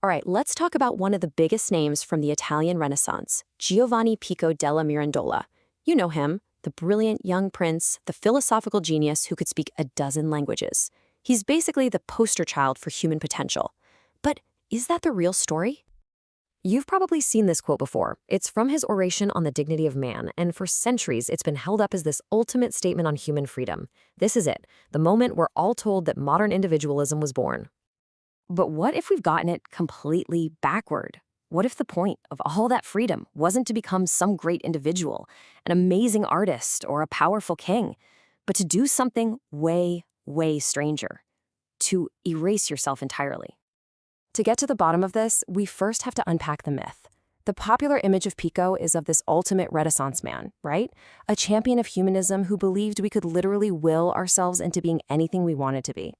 All right, let's talk about one of the biggest names from the Italian Renaissance, Giovanni Pico della Mirandola. You know him, the brilliant young prince, the philosophical genius who could speak a dozen languages. He's basically the poster child for human potential. But is that the real story? You've probably seen this quote before. It's from his oration on the dignity of man, and for centuries it's been held up as this ultimate statement on human freedom. This is it, the moment we're all told that modern individualism was born. But what if we've gotten it completely backward? What if the point of all that freedom wasn't to become some great individual, an amazing artist, or a powerful king, but to do something way, way stranger? To erase yourself entirely. To get to the bottom of this, we first have to unpack the myth. The popular image of Pico is of this ultimate Renaissance man, right? A champion of humanism who believed we could literally will ourselves into being anything we wanted to be.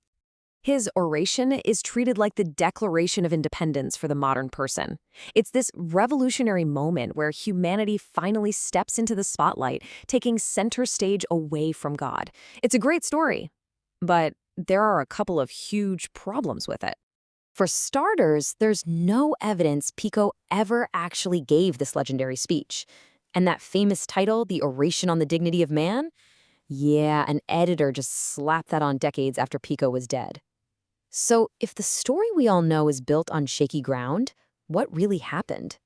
His oration is treated like the Declaration of Independence for the modern person. It's this revolutionary moment where humanity finally steps into the spotlight, taking center stage away from God. It's a great story, but there are a couple of huge problems with it. For starters, there's no evidence Pico ever actually gave this legendary speech. And that famous title, The Oration on the Dignity of Man? Yeah, an editor just slapped that on decades after Pico was dead. So if the story we all know is built on shaky ground, what really happened?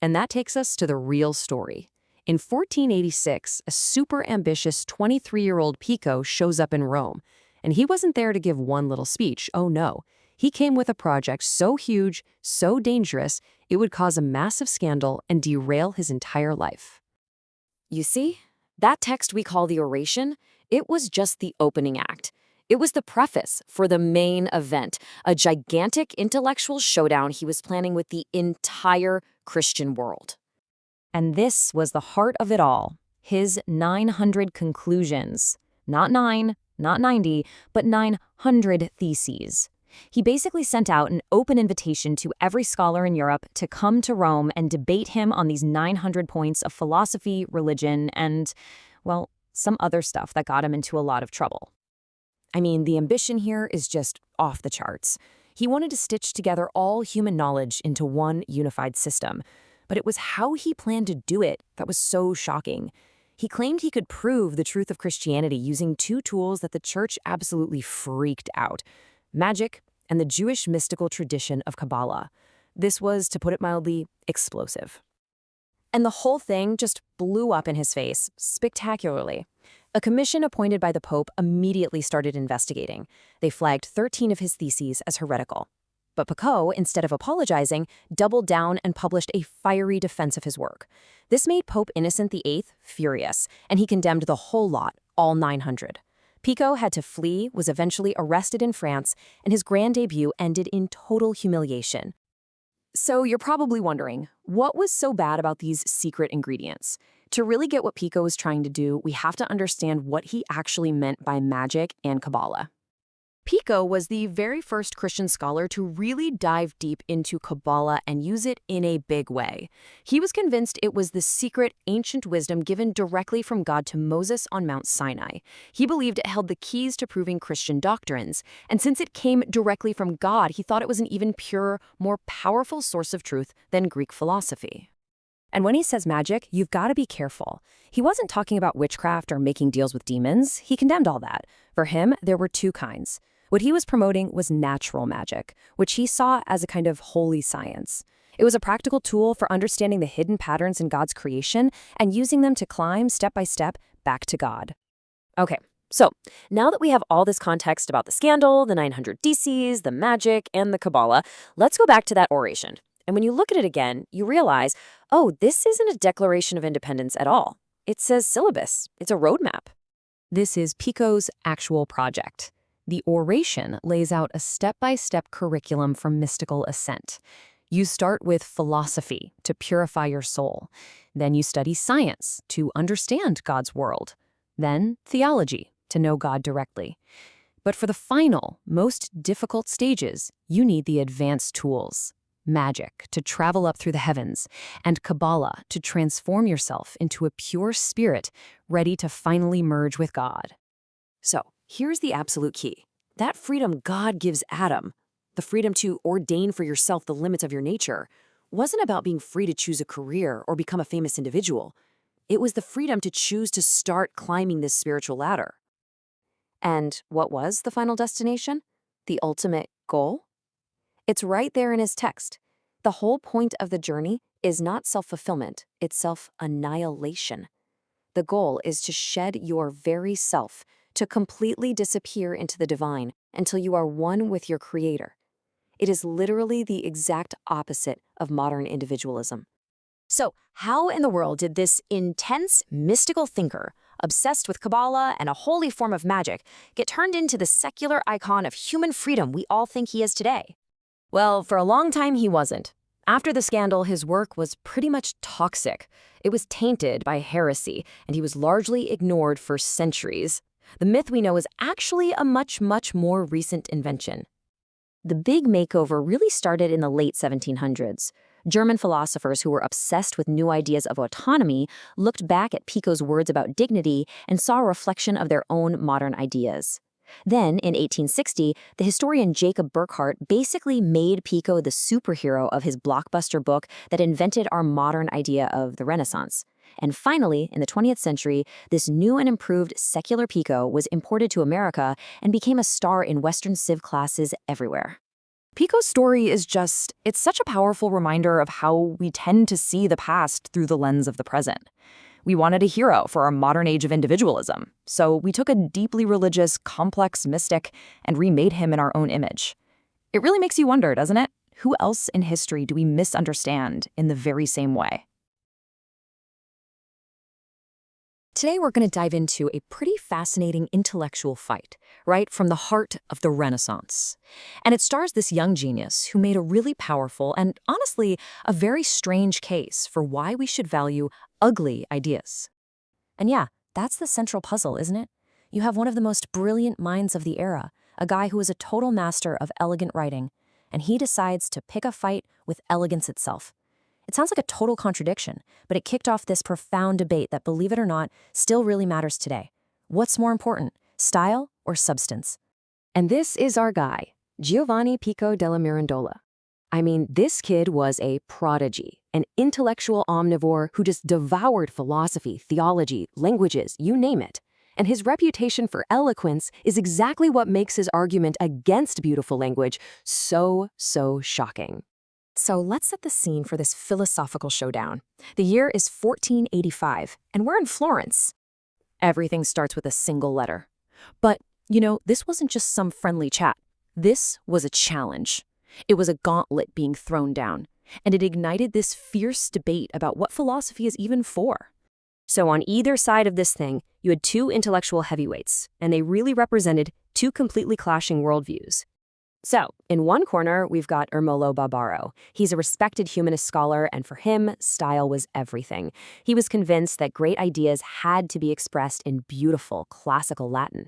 And that takes us to the real story. In 1486, a super ambitious 23-year-old Pico shows up in Rome. And he wasn't there to give one little speech, oh no. He came with a project so huge, so dangerous, it would cause a massive scandal and derail his entire life. You see, that text we call the oration, it was just the opening act. It was the preface for the main event, a gigantic intellectual showdown he was planning with the entire Christian world. And this was the heart of it all, his 900 conclusions. Not 9, not 90, but 900 theses. He basically sent out an open invitation to every scholar in Europe to come to Rome and debate him on these 900 points of philosophy, religion, and, well, some other stuff that got him into a lot of trouble. I mean, the ambition here is just off the charts. He wanted to stitch together all human knowledge into one unified system, but it was how he planned to do it that was so shocking. He claimed he could prove the truth of Christianity using two tools that the church absolutely freaked out: magic and the Jewish mystical tradition of Kabbalah. This was, to put it mildly, explosive. And the whole thing just blew up in his face, spectacularly. A commission appointed by the Pope immediately started investigating. They flagged 13 of his theses as heretical. But Pico, instead of apologizing, doubled down and published a fiery defense of his work. This made Pope Innocent VIII furious, and he condemned the whole lot, all 900. Pico had to flee, was eventually arrested in France, and his grand debut ended in total humiliation. So you're probably wondering, what was so bad about these secret ingredients? To really get what Pico was trying to do, we have to understand what he actually meant by magic and Kabbalah. Pico was the very first Christian scholar to really dive deep into Kabbalah and use it in a big way. He was convinced it was the secret, ancient wisdom given directly from God to Moses on Mount Sinai. He believed it held the keys to proving Christian doctrines, and since it came directly from God, he thought it was an even purer, more powerful source of truth than Greek philosophy. And when he says magic, you've got to be careful. He wasn't talking about witchcraft or making deals with demons. He condemned all that. For him, there were two kinds. What he was promoting was natural magic, which he saw as a kind of holy science. It was a practical tool for understanding the hidden patterns in God's creation and using them to climb step by step back to God. Okay, so now that we have all this context about the scandal, the 900 theses, the magic, and the Kabbalah, let's go back to that oration. And when you look at it again, you realize, oh, this isn't a Declaration of Independence at all. It says syllabus. It's a roadmap. This is Pico's actual project. The oration lays out a step-by-step curriculum for mystical ascent. You start with philosophy to purify your soul. Then you study science to understand God's world. Then theology to know God directly. But for the final, most difficult stages, you need the advanced tools. Magic to travel up through the heavens, and Kabbalah to transform yourself into a pure spirit ready to finally merge with God. So, here's the absolute key. That freedom God gives Adam, the freedom to ordain for yourself the limits of your nature, wasn't about being free to choose a career or become a famous individual. It was the freedom to choose to start climbing this spiritual ladder. And what was the final destination? The ultimate goal? It's right there in his text. The whole point of the journey is not self-fulfillment, it's self-annihilation. The goal is to shed your very self, to completely disappear into the divine until you are one with your creator. It is literally the exact opposite of modern individualism. So, how in the world did this intense, mystical thinker, obsessed with Kabbalah and a holy form of magic, get turned into the secular icon of human freedom we all think he is today? Well, for a long time he wasn't. After the scandal, his work was pretty much toxic. It was tainted by heresy, and he was largely ignored for centuries. The myth we know is actually a much, much more recent invention. The big makeover really started in the late 1700s. German philosophers who were obsessed with new ideas of autonomy looked back at Pico's words about dignity and saw a reflection of their own modern ideas. Then, in 1860, the historian Jacob Burckhardt basically made Pico the superhero of his blockbuster book that invented our modern idea of the Renaissance. And finally, in the 20th century, this new and improved secular Pico was imported to America and became a star in Western civ classes everywhere. Pico's story is it's such a powerful reminder of how we tend to see the past through the lens of the present. We wanted a hero for our modern age of individualism, so we took a deeply religious, complex mystic and remade him in our own image. It really makes you wonder, doesn't it? Who else in history do we misunderstand in the very same way? Today we're going to dive into a pretty fascinating intellectual fight, right from the heart of the Renaissance. And it stars this young genius who made a really powerful and, honestly, a very strange case for why we should value ugly ideas. And yeah, that's the central puzzle, isn't it? You have one of the most brilliant minds of the era, a guy who is a total master of elegant writing, and he decides to pick a fight with elegance itself. It sounds like a total contradiction, but it kicked off this profound debate that, believe it or not, still really matters today. What's more important, style or substance? And this is our guy, Giovanni Pico della Mirandola. I mean, this kid was a prodigy, an intellectual omnivore who just devoured philosophy, theology, languages, you name it. And his reputation for eloquence is exactly what makes his argument against beautiful language so shocking. So let's set the scene for this philosophical showdown. The year is 1485, and we're in Florence. Everything starts with a single letter. But, this wasn't just some friendly chat. This was a challenge. It was a gauntlet being thrown down, and it ignited this fierce debate about what philosophy is even for. So on either side of this thing, you had two intellectual heavyweights, and they really represented two completely clashing worldviews. So, in one corner, we've got Ermolo Barbaro. He's a respected humanist scholar, and for him, style was everything. He was convinced that great ideas had to be expressed in beautiful, classical Latin.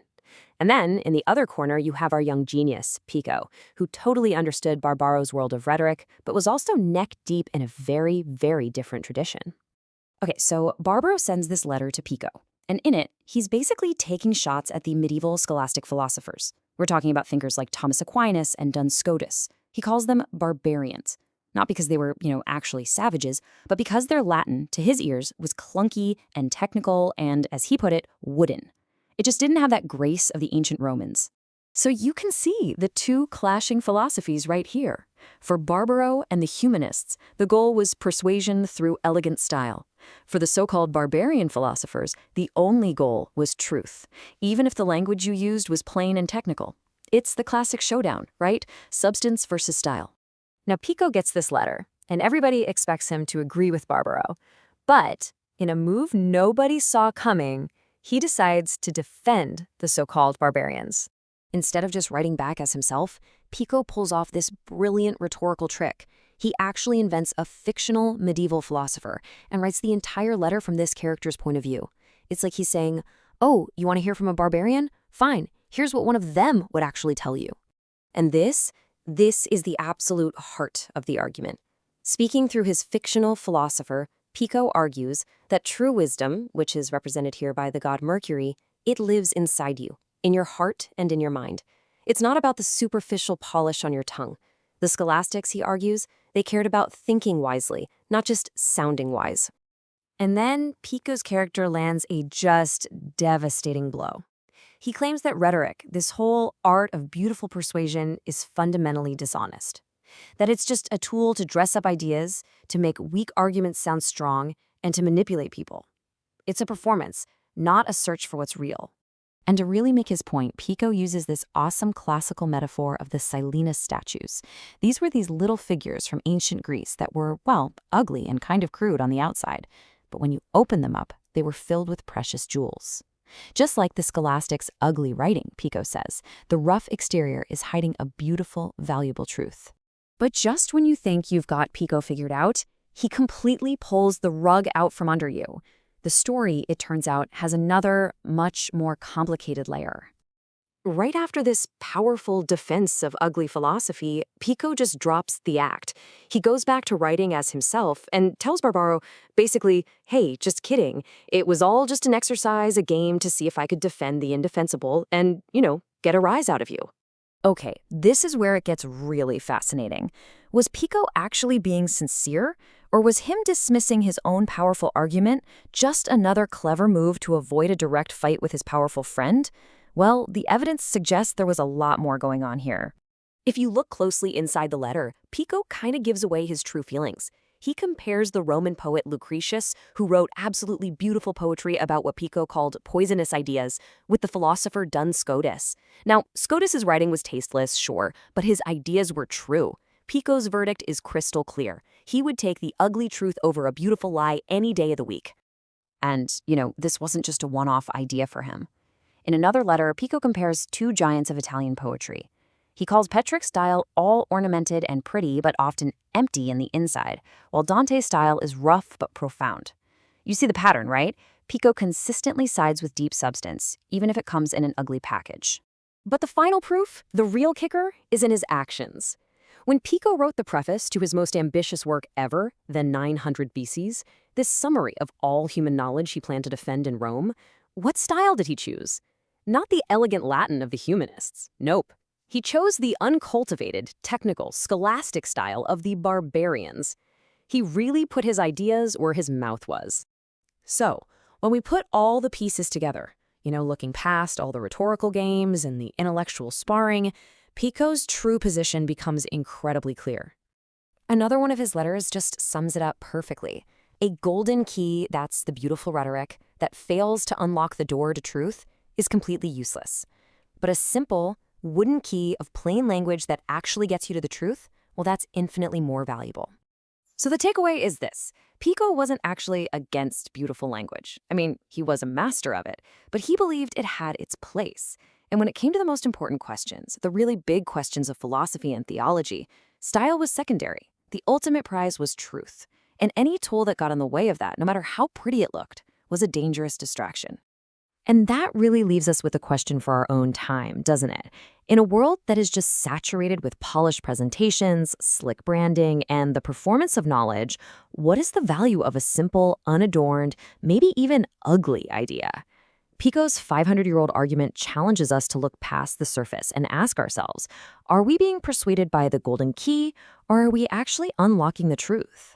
And then, in the other corner, you have our young genius, Pico, who totally understood Barbaro's world of rhetoric, but was also neck-deep in a very, very different tradition. Okay, so Barbaro sends this letter to Pico, and in it, he's basically taking shots at the medieval scholastic philosophers. We're talking about thinkers like Thomas Aquinas and Duns Scotus. He calls them barbarians, not because they were, actually savages, but because their Latin, to his ears, was clunky and technical and, as he put it, wooden. It just didn't have that grace of the ancient Romans. So you can see the two clashing philosophies right here. For Barbaro and the humanists, the goal was persuasion through elegant style. For the so-called barbarian philosophers, the only goal was truth, even if the language you used was plain and technical. It's the classic showdown, right? Substance versus style. Now, Pico gets this letter, and everybody expects him to agree with Barbaro. But in a move nobody saw coming, he decides to defend the so-called barbarians. Instead of just writing back as himself, Pico pulls off this brilliant rhetorical trick. He actually invents a fictional medieval philosopher and writes the entire letter from this character's point of view. It's like he's saying, oh, you want to hear from a barbarian? Fine, here's what one of them would actually tell you. And this is the absolute heart of the argument. Speaking through his fictional philosopher, Pico argues that true wisdom, which is represented here by the god Mercury, it lives inside you, in your heart and in your mind. It's not about the superficial polish on your tongue. The scholastics, he argues, they cared about thinking wisely, not just sounding wise. And then Pico's character lands a just devastating blow. He claims that rhetoric, this whole art of beautiful persuasion, is fundamentally dishonest. That it's just a tool to dress up ideas, to make weak arguments sound strong, and to manipulate people. It's a performance, not a search for what's real. And to really make his point, Pico uses this awesome classical metaphor of the Silenus statues. These were these little figures from ancient Greece that were, well, ugly and kind of crude on the outside. But when you open them up, they were filled with precious jewels. Just like the scholastics' ugly writing, Pico says, the rough exterior is hiding a beautiful, valuable truth. But just when you think you've got Pico figured out, he completely pulls the rug out from under you. The story, it turns out, has another, much more complicated layer. Right after this powerful defense of ugly philosophy, Pico just drops the act. He goes back to writing as himself and tells Barbaro, basically, hey, just kidding. It was all just an exercise, a game to see if I could defend the indefensible and, get a rise out of you. Okay, this is where it gets really fascinating. Was Pico actually being sincere, or was him dismissing his own powerful argument just another clever move to avoid a direct fight with his powerful friend? Well, the evidence suggests there was a lot more going on here. If you look closely inside the letter, Pico kind of gives away his true feelings. He compares the Roman poet Lucretius, who wrote absolutely beautiful poetry about what Pico called poisonous ideas, with the philosopher Duns Scotus. Now, Scotus's writing was tasteless, sure, but his ideas were true. Pico's verdict is crystal clear. He would take the ugly truth over a beautiful lie any day of the week. And, this wasn't just a one-off idea for him. In another letter, Pico compares two giants of Italian poetry. He calls Petrarch's style all ornamented and pretty, but often empty in the inside, while Dante's style is rough but profound. You see the pattern, right? Pico consistently sides with deep substance, even if it comes in an ugly package. But the final proof, the real kicker, is in his actions. When Pico wrote the preface to his most ambitious work ever, the 900 BCs, this summary of all human knowledge he planned to defend in Rome, what style did he choose? Not the elegant Latin of the humanists. Nope. He chose the uncultivated, technical, scholastic style of the barbarians. He really put his ideas where his mouth was. So, when we put all the pieces together, looking past all the rhetorical games and the intellectual sparring, Pico's true position becomes incredibly clear. Another one of his letters just sums it up perfectly. A golden key, that's the beautiful rhetoric, that fails to unlock the door to truth is completely useless. But a simple, wooden key of plain language that actually gets you to the truth, well, that's infinitely more valuable. So the takeaway is this. Pico wasn't actually against beautiful language. I mean, he was a master of it, but he believed it had its place. And when it came to the most important questions, the really big questions of philosophy and theology, style was secondary. The ultimate prize was truth. And any tool that got in the way of that, no matter how pretty it looked, was a dangerous distraction. And that really leaves us with a question for our own time, doesn't it? In a world that is just saturated with polished presentations, slick branding, and the performance of knowledge, what is the value of a simple, unadorned, maybe even ugly idea? Pico's 500-year-old argument challenges us to look past the surface and ask ourselves, are we being persuaded by the golden key, or are we actually unlocking the truth?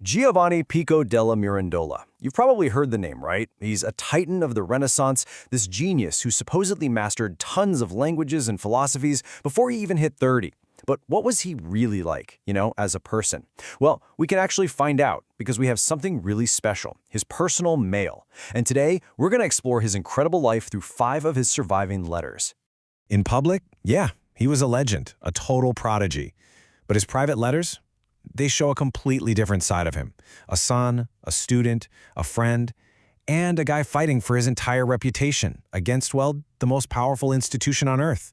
Giovanni Pico della Mirandola. You've probably heard the name, right? He's a titan of the Renaissance, this genius who supposedly mastered tons of languages and philosophies before he even hit 30. But what was he really like, as a person? Well, we can actually find out because we have something really special, his personal mail. And today, we're going to explore his incredible life through 5 of his surviving letters. In public, yeah, he was a legend, a total prodigy. But his private letters? They show a completely different side of him. A son, a student, a friend, and a guy fighting for his entire reputation against, well, the most powerful institution on earth.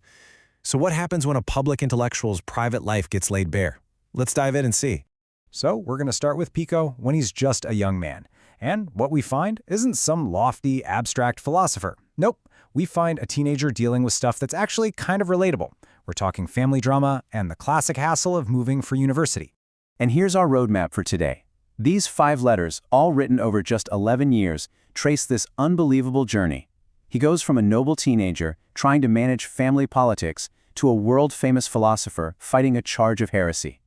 So what happens when a public intellectual's private life gets laid bare? Let's dive in and see. So we're going to start with Pico when he's just a young man. And what we find isn't some lofty, abstract philosopher. Nope, we find a teenager dealing with stuff that's actually kind of relatable. We're talking family drama and the classic hassle of moving for university. And here's our roadmap for today. These 5 letters, all written over just 11 years, trace this unbelievable journey. He goes from a noble teenager trying to manage family politics to a world-famous philosopher fighting a charge of heresy.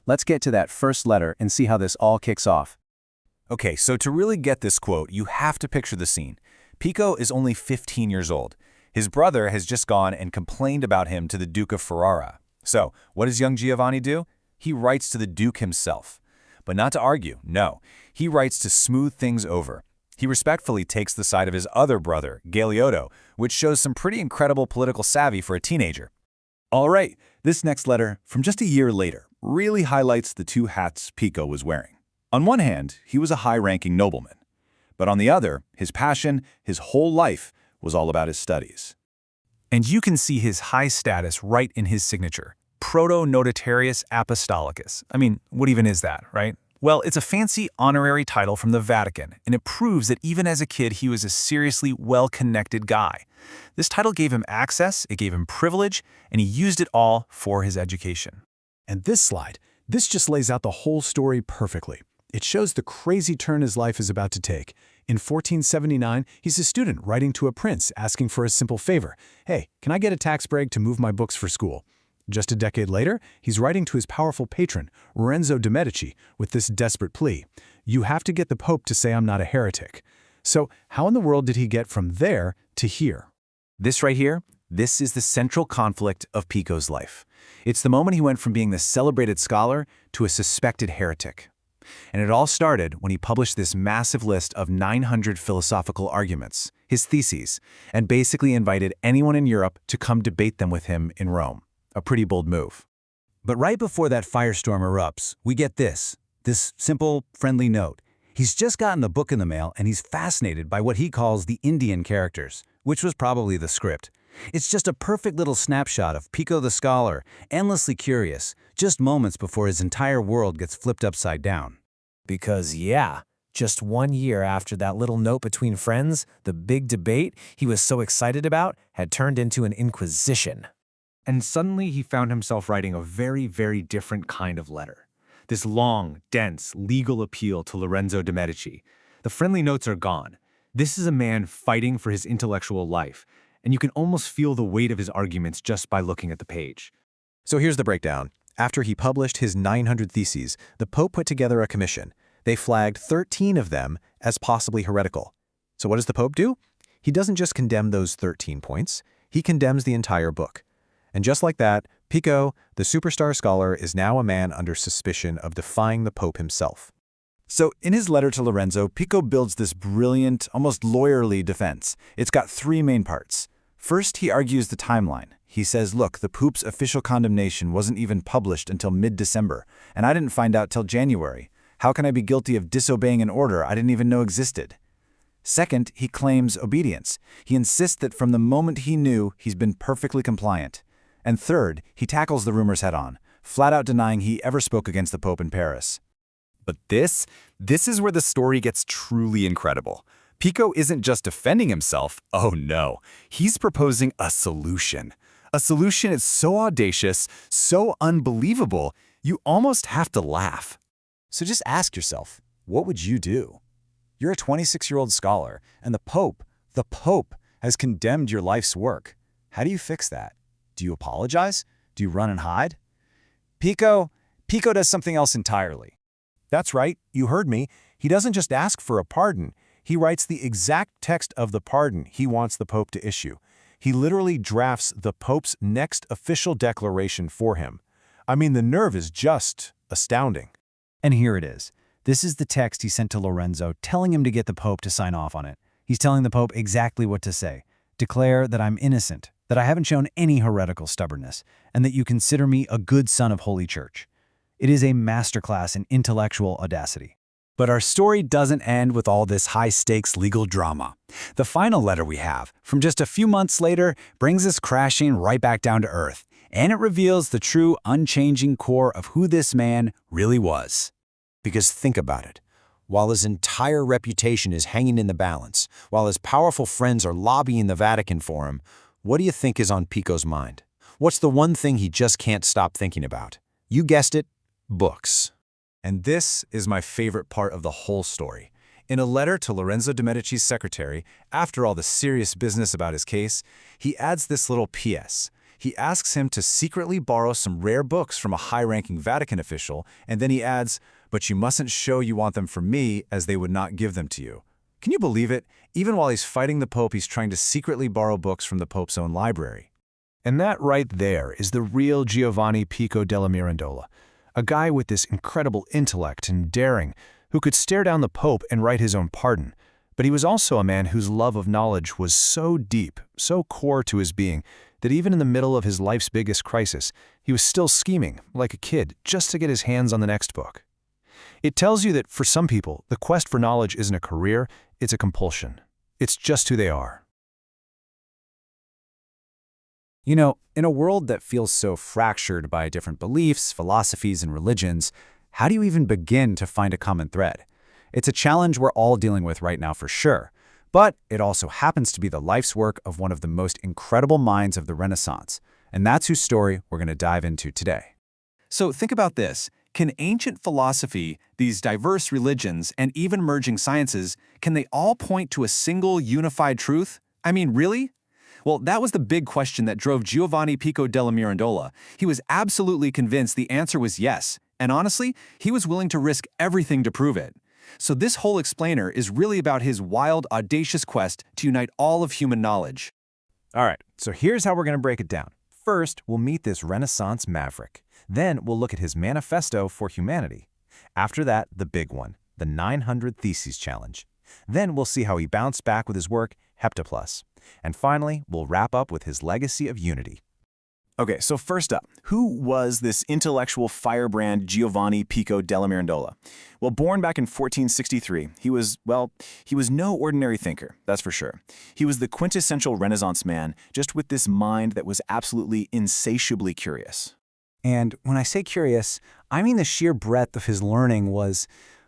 Let's get to that first letter and see how this all kicks off. Okay, so to really get this quote, you have to picture the scene. Pico is only 15 years old. His brother has just gone and complained about him to the Duke of Ferrara. So, what does young Giovanni do? He writes to the Duke himself. But not to argue, no. He writes to smooth things over. He respectfully takes the side of his other brother, Galeotto, which shows some pretty incredible political savvy for a teenager. All right, this next letter, from just a year later, really highlights the two hats Pico was wearing. On one hand, he was a high-ranking nobleman. But on the other, his passion, his whole life, was all about his studies. And you can see his high status right in his signature, Proto-Notarius Apostolicus. I mean, what even is that, right? Well, it's a fancy honorary title from the Vatican, and it proves that even as a kid he was a seriously well-connected guy. This title gave him access, it gave him privilege, and he used it all for his education. And this slide, this just lays out the whole story perfectly. It shows the crazy turn his life is about to take. In 1479, he's a student writing to a prince asking for a simple favor. Hey, can I get a tax break to move my books for school? Just a decade later, he's writing to his powerful patron, Lorenzo de' Medici, with this desperate plea. You have to get the Pope to say I'm not a heretic. So how in the world did he get from there to here? This right here, this is the central conflict of Pico's life. It's the moment he went from being the celebrated scholar to a suspected heretic. And it all started when he published this massive list of 900 philosophical arguments, his theses, and basically invited anyone in Europe to come debate them with him in Rome. A pretty bold move. But right before that firestorm erupts, we get this simple, friendly note. He's just gotten a book in the mail and he's fascinated by what he calls the Indian characters, which was probably the script. It's just a perfect little snapshot of Pico the scholar, endlessly curious, just moments before his entire world gets flipped upside down. Because yeah, just 1 year after that little note between friends, the big debate he was so excited about had turned into an inquisition. And suddenly he found himself writing a very, very different kind of letter. This long, dense, legal appeal to Lorenzo de' Medici. The friendly notes are gone. This is a man fighting for his intellectual life, and you can almost feel the weight of his arguments just by looking at the page. So here's the breakdown. After he published his 900 theses, the Pope put together a commission. They flagged 13 of them as possibly heretical. So what does the Pope do? He doesn't just condemn those 13 points, he condemns the entire book. And just like that, Pico, the superstar scholar, is now a man under suspicion of defying the Pope himself. So in his letter to Lorenzo, Pico builds this brilliant, almost lawyerly defense. It's got three main parts. First, he argues the timeline. He says, look, the Pope's official condemnation wasn't even published until mid-December, and I didn't find out till January. How can I be guilty of disobeying an order I didn't even know existed? Second, he claims obedience. He insists that from the moment he knew, he's been perfectly compliant. And third, he tackles the rumors head-on, flat out denying he ever spoke against the Pope in Paris. But this is where the story gets truly incredible. Pico isn't just defending himself, oh no, he's proposing a solution. A solution is so audacious, so unbelievable, you almost have to laugh. So just ask yourself, what would you do? You're a 26-year-old scholar, and the Pope, has condemned your life's work. How do you fix that? Do you apologize? Do you run and hide? Pico does something else entirely. That's right, you heard me. He doesn't just ask for a pardon. He writes the exact text of the pardon he wants the Pope to issue. He literally drafts the Pope's next official declaration for him. I mean, the nerve is just astounding. And here it is. This is the text he sent to Lorenzo, telling him to get the Pope to sign off on it. He's telling the Pope exactly what to say. Declare that I'm innocent, that I haven't shown any heretical stubbornness, and that you consider me a good son of Holy Church. It is a masterclass in intellectual audacity. But our story doesn't end with all this high-stakes legal drama. The final letter we have, from just a few months later, brings us crashing right back down to earth, and it reveals the true, unchanging core of who this man really was. Because think about it. While his entire reputation is hanging in the balance, while his powerful friends are lobbying the Vatican for him, what do you think is on Pico's mind? What's the one thing he just can't stop thinking about? You guessed it, books. And this is my favorite part of the whole story. In a letter to Lorenzo de' Medici's secretary, after all the serious business about his case, he adds this little PS. He asks him to secretly borrow some rare books from a high-ranking Vatican official, and then he adds, "But you mustn't show you want them from me, as they would not give them to you." Can you believe it? Even while he's fighting the Pope, he's trying to secretly borrow books from the Pope's own library. And that right there is the real Giovanni Pico della Mirandola, a guy with this incredible intellect and daring who could stare down the Pope and write his own pardon. But he was also a man whose love of knowledge was so deep, so core to his being, that even in the middle of his life's biggest crisis, he was still scheming, like a kid, just to get his hands on the next book. It tells you that for some people, the quest for knowledge isn't a career, it's a compulsion. It's just who they are. You know, in a world that feels so fractured by different beliefs, philosophies, and religions, how do you even begin to find a common thread? It's a challenge we're all dealing with right now for sure, but it also happens to be the life's work of one of the most incredible minds of the Renaissance, and that's whose story we're going to dive into today. So think about this. Can ancient philosophy, these diverse religions, and even emerging sciences, can they all point to a single unified truth? I mean, really? Well, that was the big question that drove Giovanni Pico della Mirandola. He was absolutely convinced the answer was yes, and honestly, he was willing to risk everything to prove it. So this whole explainer is really about his wild, audacious quest to unite all of human knowledge. All right, so here's how we're going to break it down. First, we'll meet this Renaissance maverick. Then we'll look at his manifesto for humanity. After that, the big one, the 900 Theses Challenge. Then we'll see how he bounced back with his work, Heptaplus. And finally, we'll wrap up with his legacy of unity. Okay, so first up, who was this intellectual firebrand Giovanni Pico della Mirandola? Well, born back in 1463, he was no ordinary thinker, that's for sure. He was the quintessential Renaissance man, just with this mind that was absolutely insatiably curious. And when I say curious, I mean the sheer breadth of his learning was,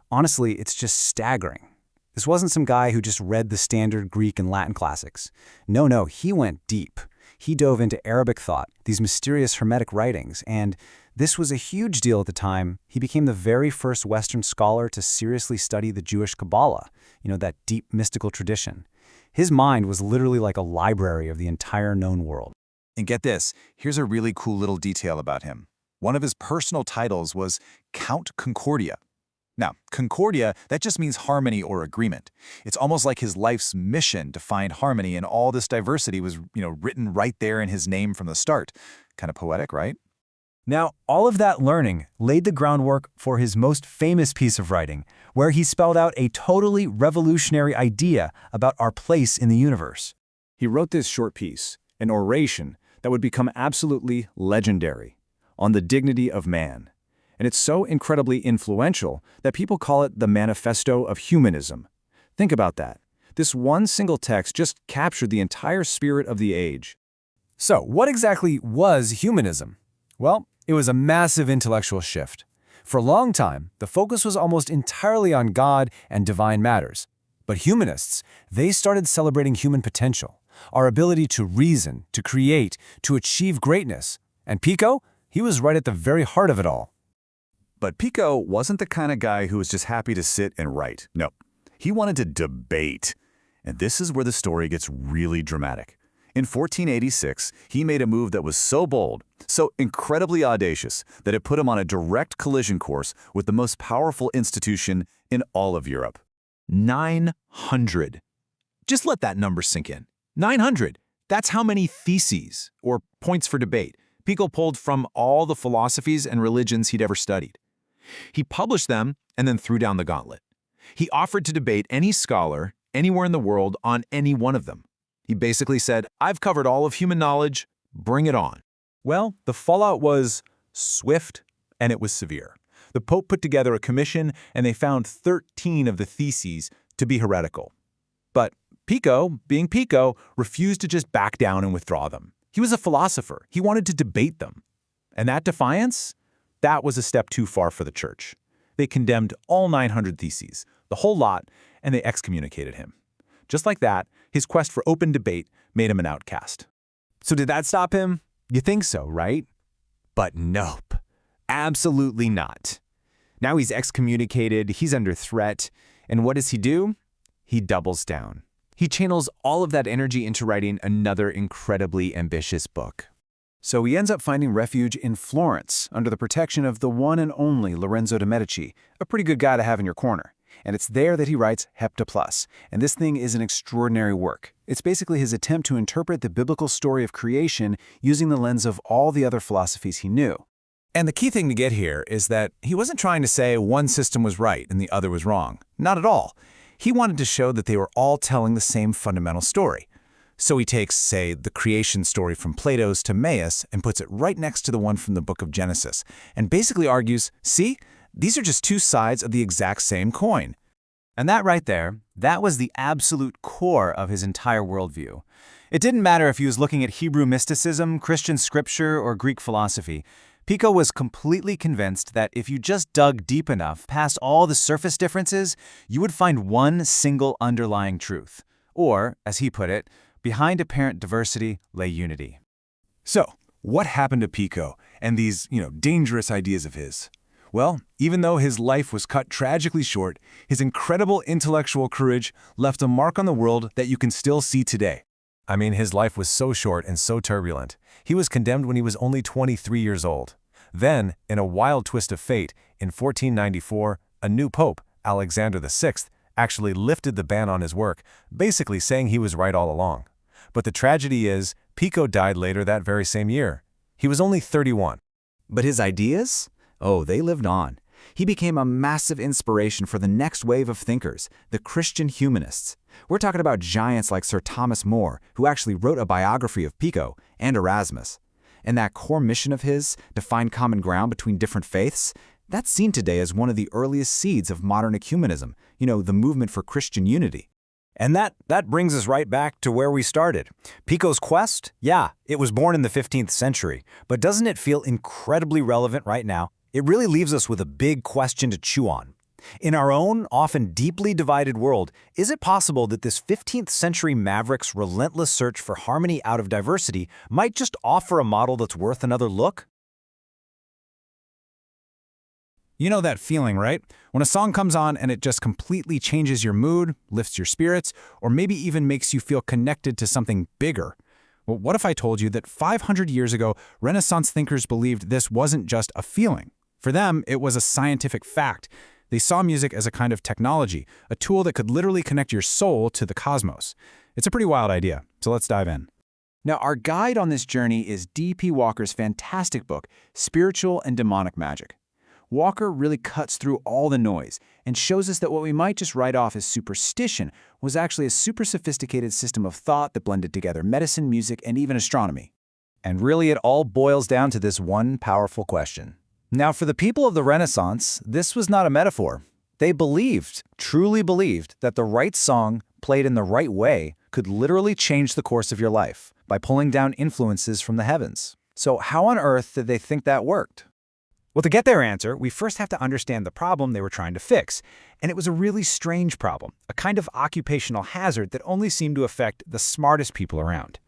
honestly, it's just staggering. This wasn't some guy who just read the standard Greek and Latin classics. No, he went deep. He dove into Arabic thought, these mysterious Hermetic writings, and this was a huge deal at the time. He became the very first Western scholar to seriously study the Jewish Kabbalah, that deep mystical tradition. His mind was literally like a library of the entire known world. And get this, here's a really cool little detail about him. One of his personal titles was Count Concordia. Now, Concordia, that just means harmony or agreement. It's almost like his life's mission to find harmony, and all this diversity was, written right there in his name from the start. Kind of poetic, right? Now, all of that learning laid the groundwork for his most famous piece of writing, where he spelled out a totally revolutionary idea about our place in the universe. He wrote this short piece, an oration that would become absolutely legendary, on the dignity of man. And it's so incredibly influential that people call it the Manifesto of Humanism. Think about that. This one single text just captured the entire spirit of the age. So, what exactly was humanism? Well, it was a massive intellectual shift. For a long time, the focus was almost entirely on God and divine matters. But humanists, they started celebrating human potential, our ability to reason, to create, to achieve greatness. And Pico, he was right at the very heart of it all. But Pico wasn't the kind of guy who was just happy to sit and write. No, he wanted to debate. And this is where the story gets really dramatic. In 1486, he made a move that was so bold, so incredibly audacious, that it put him on a direct collision course with the most powerful institution in all of Europe. 900. Just let that number sink in. 900. That's how many theses, or points for debate, Pico pulled from all the philosophies and religions he'd ever studied. He published them and then threw down the gauntlet. He offered to debate any scholar anywhere in the world on any one of them. He basically said, "I've covered all of human knowledge, bring it on." Well, the fallout was swift and it was severe. The Pope put together a commission and they found 13 of the theses to be heretical. But Pico, being Pico, refused to just back down and withdraw them. He was a philosopher. He wanted to debate them. And that defiance, that was a step too far for the church. They condemned all 900 theses, the whole lot, and they excommunicated him. Just like that, his quest for open debate made him an outcast. So did that stop him? You think so, right? But nope. Absolutely not. Now he's excommunicated, he's under threat, And what does he do? He doubles down. He channels all of that energy into writing another incredibly ambitious book. So he ends up finding refuge in Florence, under the protection of the one and only Lorenzo de' Medici, a pretty good guy to have in your corner. And it's there that he writes Heptaplus, and this thing is an extraordinary work. It's basically his attempt to interpret the biblical story of creation using the lens of all the other philosophies he knew. And the key thing to get here is that he wasn't trying to say one system was right and the other was wrong. Not at all. He wanted to show that they were all telling the same fundamental story. So he takes, say, the creation story from Plato's Timaeus and puts it right next to the one from the book of Genesis, and basically argues, see, these are just two sides of the exact same coin. And that right there, that was the absolute core of his entire worldview. It didn't matter if he was looking at Hebrew mysticism, Christian scripture, or Greek philosophy. Pico was completely convinced that if you just dug deep enough past all the surface differences, you would find one single underlying truth. Or, as he put it, behind apparent diversity lay unity. So, what happened to Pico and these, dangerous ideas of his? Well, even though his life was cut tragically short, his incredible intellectual courage left a mark on the world that you can still see today. I mean, his life was so short and so turbulent. He was condemned when he was only 23 years old. Then, in a wild twist of fate, in 1494, a new pope, Alexander VI, actually lifted the ban on his work, basically saying he was right all along. But the tragedy is, Pico died later that very same year. He was only 31. But his ideas? Oh, they lived on. He became a massive inspiration for the next wave of thinkers, the Christian humanists. We're talking about giants like Sir Thomas More, who actually wrote a biography of Pico, and Erasmus. And that core mission of his, to find common ground between different faiths, that's seen today as one of the earliest seeds of modern ecumenism, the movement for Christian unity. And that brings us right back to where we started. Pico's quest? Yeah, it was born in the 15th century, but doesn't it feel incredibly relevant right now? It really leaves us with a big question to chew on. In our own, often deeply divided world, is it possible that this 15th century maverick's relentless search for harmony out of diversity might just offer a model that's worth another look? You know that feeling, right? When a song comes on and it just completely changes your mood, lifts your spirits, or maybe even makes you feel connected to something bigger. Well, what if I told you that 500 years ago, Renaissance thinkers believed this wasn't just a feeling? For them, it was a scientific fact. They saw music as a kind of technology, a tool that could literally connect your soul to the cosmos. It's a pretty wild idea, so let's dive in. Now, our guide on this journey is D.P. Walker's fantastic book, Spiritual and Demonic Magic. Walker really cuts through all the noise and shows us that what we might just write off as superstition was actually a super sophisticated system of thought that blended together medicine, music, and even astronomy. And really it all boils down to this one powerful question. Now, for the people of the Renaissance, this was not a metaphor. They believed, truly believed, that the right song, played in the right way, could literally change the course of your life by pulling down influences from the heavens. So how on earth did they think that worked? Well, to get their answer, we first have to understand the problem they were trying to fix. And it was a really strange problem, a kind of occupational hazard that only seemed to affect the smartest people around.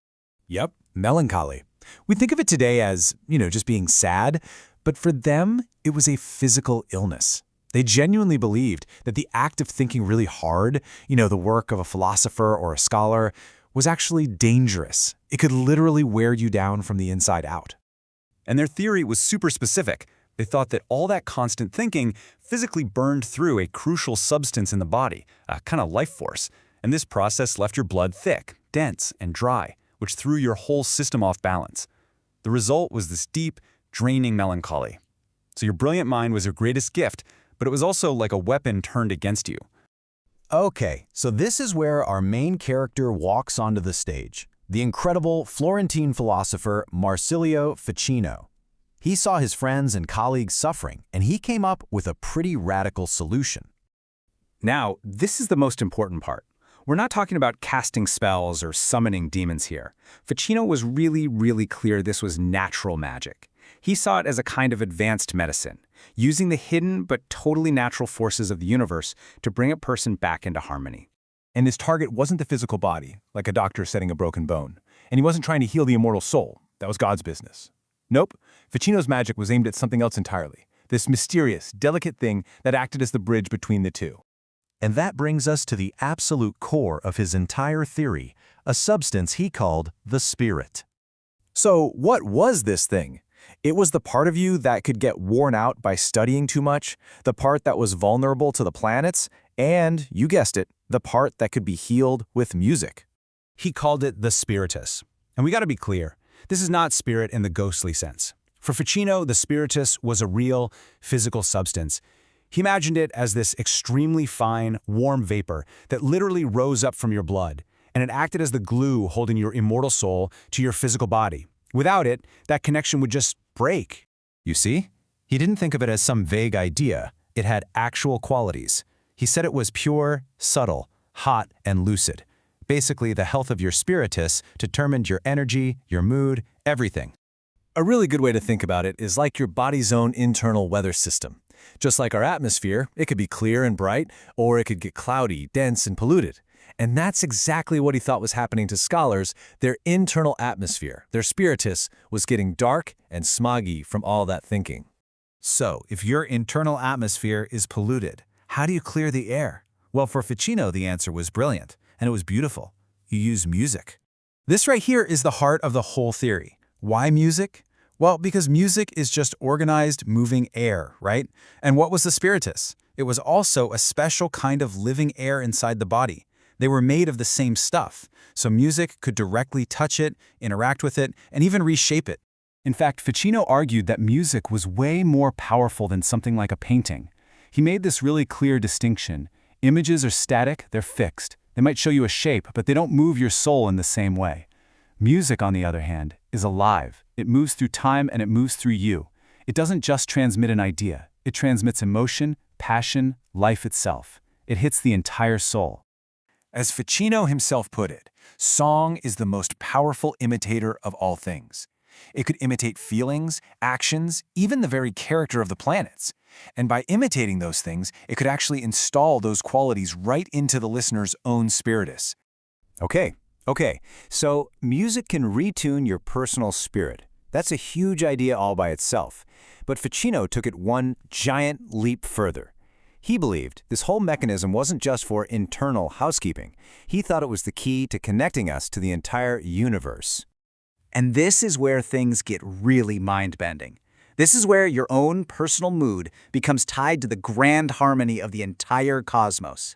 Yep, melancholy. We think of it today as, just being sad, but for them, it was a physical illness. They genuinely believed that the act of thinking really hard, the work of a philosopher or a scholar, was actually dangerous. It could literally wear you down from the inside out. And their theory was super specific. They thought that all that constant thinking physically burned through a crucial substance in the body, a kind of life force. And this process left your blood thick, dense, and dry, which threw your whole system off balance. The result was this deep, draining melancholy. So your brilliant mind was your greatest gift, but it was also like a weapon turned against you. Okay, so this is where our main character walks onto the stage, the incredible Florentine philosopher Marsilio Ficino. He saw his friends and colleagues suffering, and he came up with a pretty radical solution. Now, this is the most important part. We're not talking about casting spells or summoning demons here. Ficino was really clear this was natural magic. He saw it as a kind of advanced medicine, using the hidden but totally natural forces of the universe to bring a person back into harmony. And his target wasn't the physical body, like a doctor setting a broken bone. And he wasn't trying to heal the immortal soul. That was God's business. Nope, Ficino's magic was aimed at something else entirely, this mysterious, delicate thing that acted as the bridge between the two. And that brings us to the absolute core of his entire theory, a substance he called the spirit. So what was this thing? It was the part of you that could get worn out by studying too much, the part that was vulnerable to the planets, and, you guessed it, the part that could be healed with music. He called it the spiritus. And we got to be clear, this is not spirit in the ghostly sense. For Ficino, the spiritus was a real, physical substance. He imagined it as this extremely fine, warm vapor that literally rose up from your blood, and it acted as the glue holding your immortal soul to your physical body. Without it, that connection would just break. You see? He didn't think of it as some vague idea. It had actual qualities. He said it was pure, subtle, hot, and lucid. Basically, the health of your spiritus determined your energy, your mood, everything. A really good way to think about it is like your body's own internal weather system. Just like our atmosphere, it could be clear and bright, or it could get cloudy, dense, and polluted. And that's exactly what he thought was happening to scholars. Their internal atmosphere, their spiritus, was getting dark and smoggy from all that thinking. So, if your internal atmosphere is polluted, how do you clear the air? Well, for Ficino, the answer was brilliant, and it was beautiful. You use music. This right here is the heart of the whole theory. Why music? Well, because music is just organized, moving air, right? And what was the spiritus? It was also a special kind of living air inside the body. They were made of the same stuff, so music could directly touch it, interact with it, and even reshape it. In fact, Ficino argued that music was way more powerful than something like a painting. He made this really clear distinction. Images are static, they're fixed. They might show you a shape, but they don't move your soul in the same way. Music, on the other hand, is alive. It moves through time and it moves through you. It doesn't just transmit an idea. It transmits emotion, passion, life itself. It hits the entire soul. As Ficino himself put it, song is the most powerful imitator of all things. It could imitate feelings, actions, even the very character of the planets. And by imitating those things, it could actually install those qualities right into the listener's own spiritus. Okay, so music can retune your personal spirit. That's a huge idea all by itself. But Ficino took it one giant leap further. He believed this whole mechanism wasn't just for internal housekeeping. He thought it was the key to connecting us to the entire universe. And this is where things get really mind-bending. This is where your own personal mood becomes tied to the grand harmony of the entire cosmos.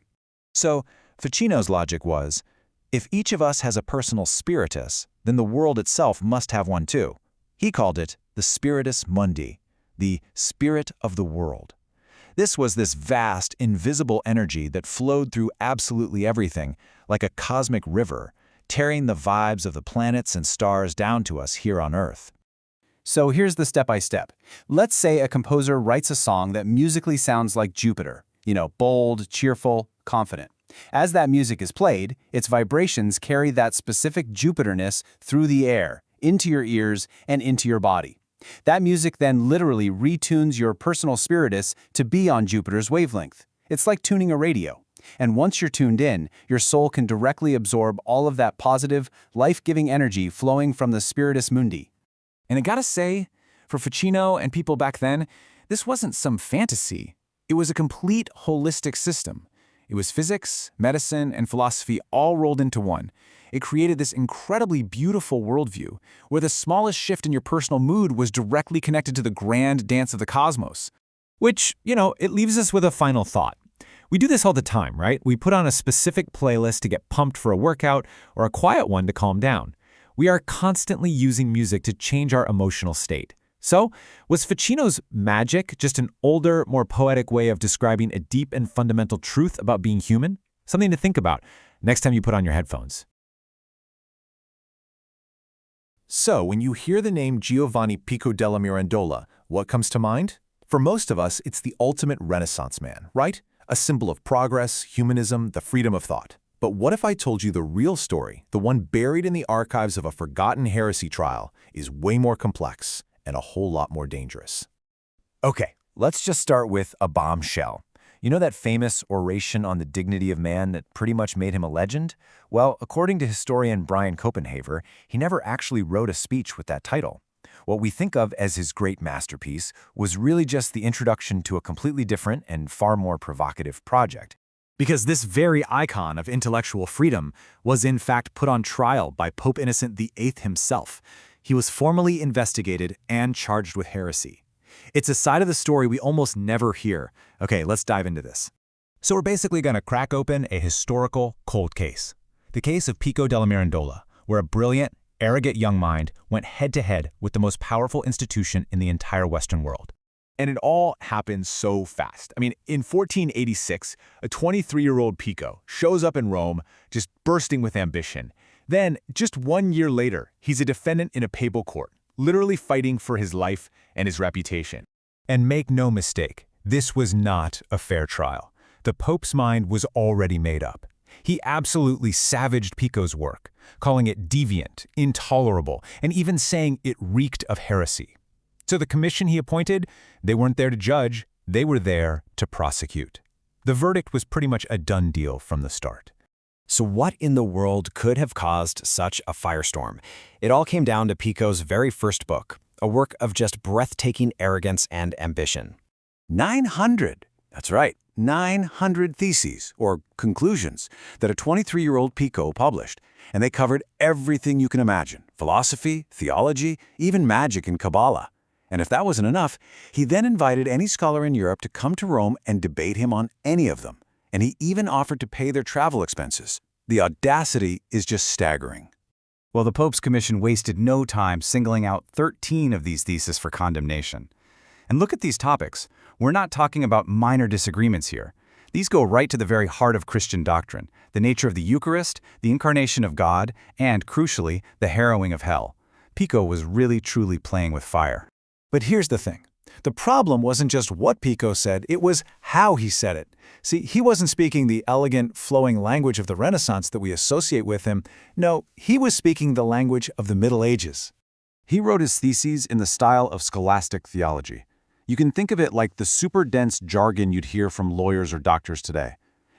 So, Ficino's logic was, if each of us has a personal spiritus, then the world itself must have one too. He called it the spiritus mundi, the spirit of the world. This was this vast, invisible energy that flowed through absolutely everything, like a cosmic river, tearing the vibes of the planets and stars down to us here on Earth. So here's the step-by-step. Let's say a composer writes a song that musically sounds like Jupiter. Bold, cheerful, confident. As that music is played, its vibrations carry that specific Jupiter-ness through the air, into your ears, and into your body. That music then literally retunes your personal spiritus to be on Jupiter's wavelength. It's like tuning a radio. And once you're tuned in, your soul can directly absorb all of that positive, life-giving energy flowing from the spiritus mundi. And I gotta say, for Ficino and people back then, this wasn't some fantasy. It was a complete holistic system. It was physics, medicine, and philosophy all rolled into one. It created this incredibly beautiful worldview, where the smallest shift in your personal mood was directly connected to the grand dance of the cosmos. Which, it leaves us with a final thought. We do this all the time, right? We put on a specific playlist to get pumped for a workout or a quiet one to calm down. We are constantly using music to change our emotional state. So, was Ficino's magic just an older, more poetic way of describing a deep and fundamental truth about being human? Something to think about next time you put on your headphones. So, when you hear the name Giovanni Pico della Mirandola, what comes to mind? For most of us, it's the ultimate Renaissance man, right? A symbol of progress, humanism, the freedom of thought. But what if I told you the real story, the one buried in the archives of a forgotten heresy trial, is way more complex and a whole lot more dangerous? Okay, let's just start with a bombshell. You know that famous oration on the dignity of man that pretty much made him a legend? Well, according to historian Brian Copenhaver, he never actually wrote a speech with that title. What we think of as his great masterpiece was really just the introduction to a completely different and far more provocative project. Because this very icon of intellectual freedom was in fact put on trial by Pope Innocent VIII himself. He was formally investigated and charged with heresy. It's a side of the story we almost never hear. Okay, let's dive into this. So we're basically going to crack open a historical cold case. The case of Pico della Mirandola, where a brilliant, arrogant young mind went head-to-head with the most powerful institution in the entire Western world. And it all happened so fast. I mean, in 1486, a 23-year-old Pico shows up in Rome, just bursting with ambition. Then, just 1 year later, he's a defendant in a papal court, literally fighting for his life and his reputation. And make no mistake, this was not a fair trial. The Pope's mind was already made up. He absolutely savaged Pico's work, calling it deviant, intolerable, and even saying it reeked of heresy. So the commission he appointed, they weren't there to judge, they were there to prosecute. The verdict was pretty much a done deal from the start. So what in the world could have caused such a firestorm? It all came down to Pico's very first book, a work of just breathtaking arrogance and ambition. 900. That's right, 900 theses, or conclusions, that a 23-year-old Pico published. And they covered everything you can imagine: philosophy, theology, even magic and Kabbalah. And if that wasn't enough, he then invited any scholar in Europe to come to Rome and debate him on any of them. And he even offered to pay their travel expenses. The audacity is just staggering. Well, the Pope's commission wasted no time singling out 13 of these theses for condemnation. And look at these topics. We're not talking about minor disagreements here. These go right to the very heart of Christian doctrine: the nature of the Eucharist, the incarnation of God, and, crucially, the harrowing of hell. Pico was really truly playing with fire. But here's the thing. The problem wasn't just what Pico said, it was how he said it. See, he wasn't speaking the elegant, flowing language of the Renaissance that we associate with him. No, he was speaking the language of the Middle Ages. He wrote his theses in the style of scholastic theology. You can think of it like the super dense jargon you'd hear from lawyers or doctors today.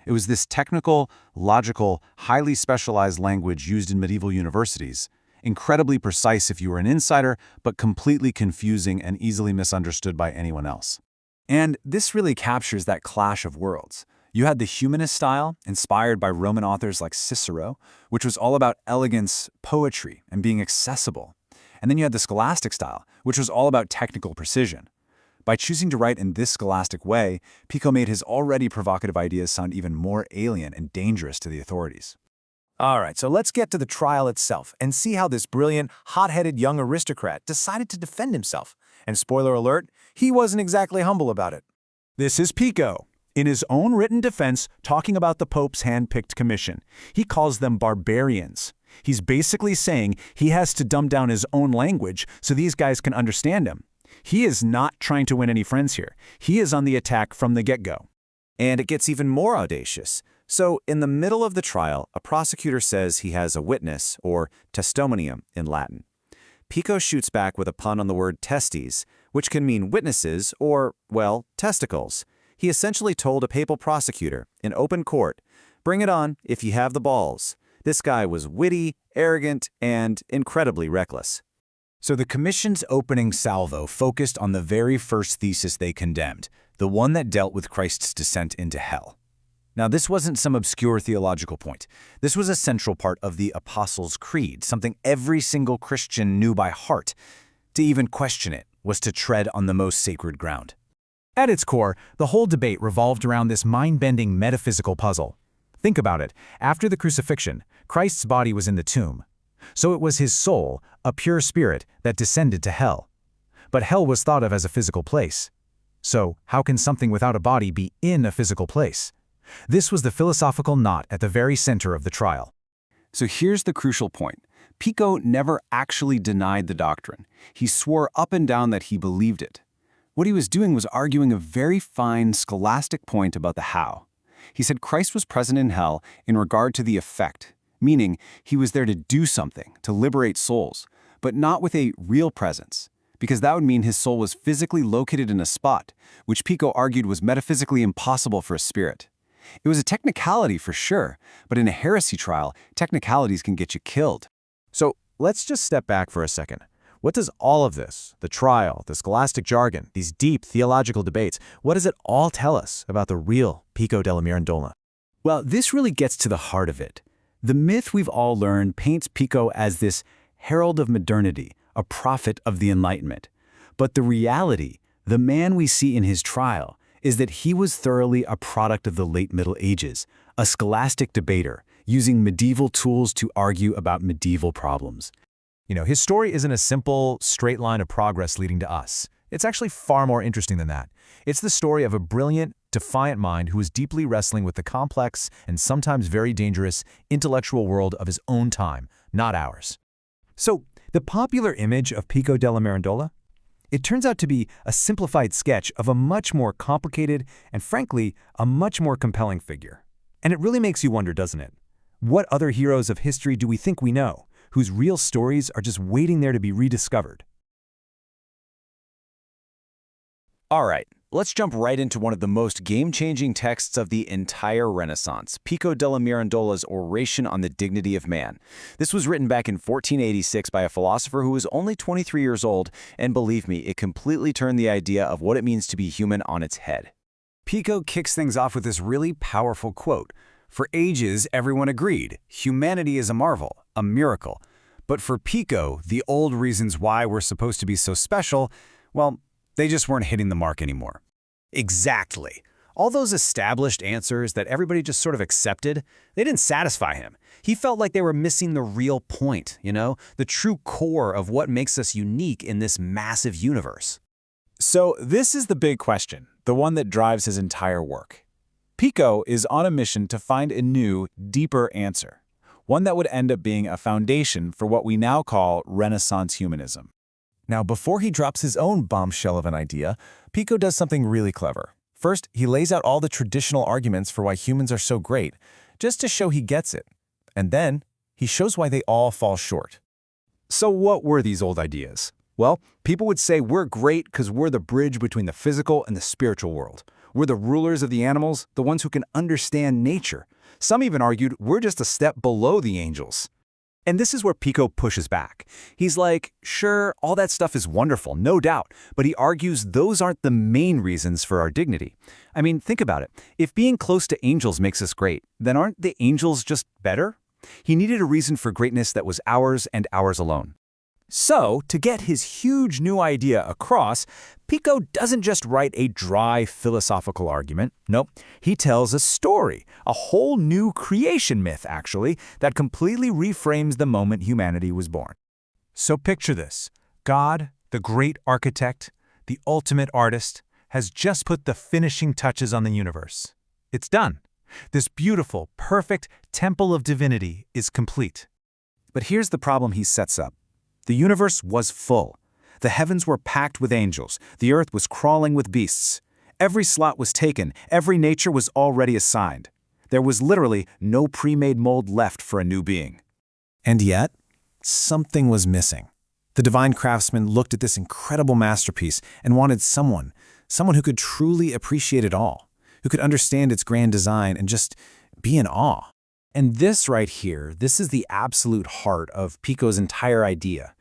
It was this technical, logical, highly specialized language used in medieval universities, incredibly precise if you were an insider, but completely confusing and easily misunderstood by anyone else. And this really captures that clash of worlds. You had the humanist style, inspired by Roman authors like Cicero, which was all about elegance, poetry, and being accessible. And then you had the scholastic style, which was all about technical precision. By choosing to write in this scholastic way, Pico made his already provocative ideas sound even more alien and dangerous to the authorities. All right, so let's get to the trial itself and see how this brilliant, hot-headed young aristocrat decided to defend himself. And spoiler alert, he wasn't exactly humble about it. This is Pico, in his own written defense, talking about the Pope's hand-picked commission. He calls them barbarians. He's basically saying he has to dumb down his own language so these guys can understand him. He is not trying to win any friends here. He is on the attack from the get-go. And it gets even more audacious. So, in the middle of the trial, a prosecutor says he has a witness, or testimonium in Latin. Pico shoots back with a pun on the word testes, which can mean witnesses or, well, testicles. He essentially told a papal prosecutor, in open court, "Bring it on if you have the balls." This guy was witty, arrogant, and incredibly reckless. So the commission's opening salvo focused on the very first thesis they condemned, the one that dealt with Christ's descent into hell. Now, this wasn't some obscure theological point. This was a central part of the Apostles' Creed, something every single Christian knew by heart. To even question it was to tread on the most sacred ground. At its core, the whole debate revolved around this mind-bending metaphysical puzzle. Think about it. After the crucifixion, Christ's body was in the tomb. So it was his soul, a pure spirit, that descended to hell. But hell was thought of as a physical place. So how can something without a body be in a physical place? This was the philosophical knot at the very center of the trial. So here's the crucial point. Pico never actually denied the doctrine. He swore up and down that he believed it. What he was doing was arguing a very fine scholastic point about the how. He said Christ was present in hell in regard to the effect, meaning he was there to do something, to liberate souls, but not with a real presence, because that would mean his soul was physically located in a spot, which Pico argued was metaphysically impossible for a spirit. It was a technicality for sure, but in a heresy trial, technicalities can get you killed. So let's just step back for a second. What does all of this, the trial, the scholastic jargon, these deep theological debates, what does it all tell us about the real Pico della Mirandola? Well, this really gets to the heart of it. The myth we've all learned paints Pico as this herald of modernity, a prophet of the Enlightenment. But the reality, the man we see in his trial, is that he was thoroughly a product of the late Middle Ages, a scholastic debater, using medieval tools to argue about medieval problems. You know, his story isn't a simple, straight line of progress leading to us. It's actually far more interesting than that. It's the story of a brilliant, defiant mind who is deeply wrestling with the complex and sometimes very dangerous intellectual world of his own time, not ours. So, the popular image of Pico della Mirandola? It turns out to be a simplified sketch of a much more complicated and, frankly, a much more compelling figure. And it really makes you wonder, doesn't it? What other heroes of history do we think we know, whose real stories are just waiting there to be rediscovered? All right, let's jump right into one of the most game-changing texts of the entire Renaissance, Pico della Mirandola's Oration on the Dignity of Man. This was written back in 1486 by a philosopher who was only 23 years old, and believe me, it completely turned the idea of what it means to be human on its head. Pico kicks things off with this really powerful quote. For ages, everyone agreed, humanity is a marvel, a miracle. But for Pico, the old reasons why we're supposed to be so special, well, they just weren't hitting the mark anymore. Exactly. All those established answers that everybody just sort of accepted, they didn't satisfy him. He felt like they were missing the real point, the true core of what makes us unique in this massive universe. So this is the big question, the one that drives his entire work. Pico is on a mission to find a new, deeper answer, one that would end up being a foundation for what we now call Renaissance humanism. Now, before he drops his own bombshell of an idea, Pico does something really clever. First, he lays out all the traditional arguments for why humans are so great, just to show he gets it. And then, he shows why they all fall short. So what were these old ideas? Well, people would say we're great because we're the bridge between the physical and the spiritual world. We're the rulers of the animals, the ones who can understand nature. Some even argued we're just a step below the angels. And this is where Pico pushes back. He's like, sure, all that stuff is wonderful, no doubt, but he argues those aren't the main reasons for our dignity. I mean, think about it. If being close to angels makes us great, then aren't the angels just better? He needed a reason for greatness that was ours and ours alone. So, to get his huge new idea across, Pico doesn't just write a dry philosophical argument. Nope, he tells a story, a whole new creation myth, actually, that completely reframes the moment humanity was born. So picture this. God, the great architect, the ultimate artist, has just put the finishing touches on the universe. It's done. This beautiful, perfect temple of divinity is complete. But here's the problem he sets up. The universe was full. The heavens were packed with angels. The earth was crawling with beasts. Every slot was taken. Every nature was already assigned. There was literally no pre-made mold left for a new being. And yet, something was missing. The divine craftsman looked at this incredible masterpiece and wanted someone who could truly appreciate it all, who could understand its grand design and just be in awe. And this right here, this is the absolute heart of Pico's entire idea.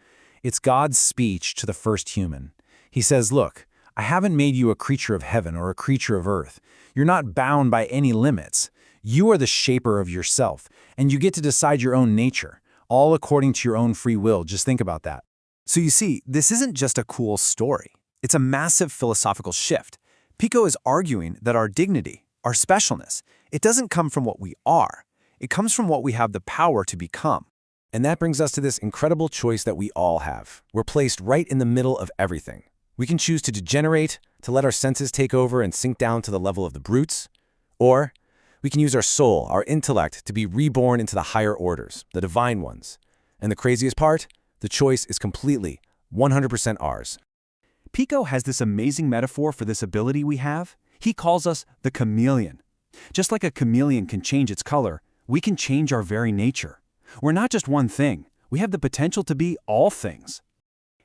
It's God's speech to the first human. He says, look, I haven't made you a creature of heaven or a creature of earth. You're not bound by any limits. You are the shaper of yourself, and you get to decide your own nature, all according to your own free will. Just think about that. So you see, this isn't just a cool story. It's a massive philosophical shift. Pico is arguing that our dignity, our specialness, it doesn't come from what we are. It comes from what we have the power to become. And that brings us to this incredible choice that we all have. We're placed right in the middle of everything. We can choose to degenerate, to let our senses take over and sink down to the level of the brutes, or we can use our soul, our intellect, to be reborn into the higher orders, the divine ones. And the craziest part? The choice is completely, 100% ours. Pico has this amazing metaphor for this ability we have. He calls us the chameleon. Just like a chameleon can change its color, we can change our very nature. We're not just one thing. We have the potential to be all things.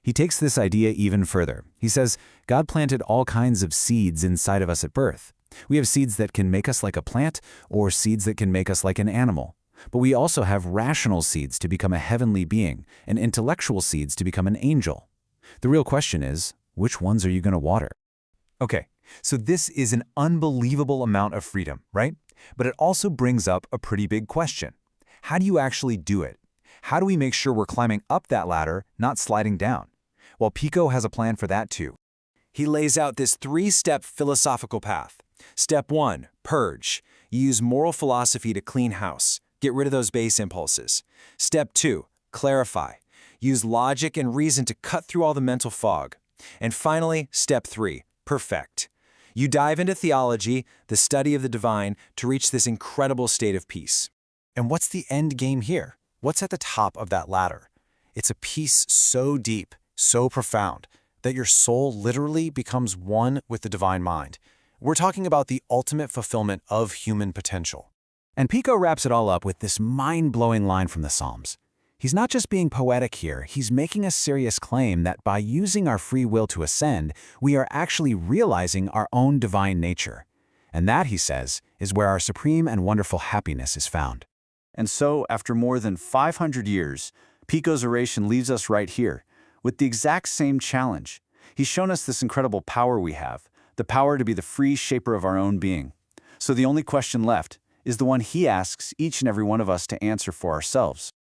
He takes this idea even further. He says, God planted all kinds of seeds inside of us at birth. We have seeds that can make us like a plant or seeds that can make us like an animal. But we also have rational seeds to become a heavenly being and intellectual seeds to become an angel. The real question is, which ones are you going to water? Okay, So this is an unbelievable amount of freedom, right? But it also brings up a pretty big question. How do you actually do it? How do we make sure we're climbing up that ladder, not sliding down? Well, Pico has a plan for that too. He lays out this 3-step philosophical path. Step 1, purge. You use moral philosophy to clean house. Get rid of those base impulses. Step 2, clarify. Use logic and reason to cut through all the mental fog. And finally, step 3, perfect. You dive into theology, the study of the divine, to reach this incredible state of peace. And what's the end game here? What's at the top of that ladder? It's a peace so deep, so profound, that your soul literally becomes one with the divine mind. We're talking about the ultimate fulfillment of human potential. And Pico wraps it all up with this mind-blowing line from the Psalms. He's not just being poetic here, he's making a serious claim that by using our free will to ascend, we are actually realizing our own divine nature. And that, he says, is where our supreme and wonderful happiness is found. And so, after more than 500 years, Pico's oration leaves us right here, with the exact same challenge. He's shown us this incredible power we have, the power to be the free shaper of our own being. So the only question left is the one he asks each and every one of us to answer for ourselves.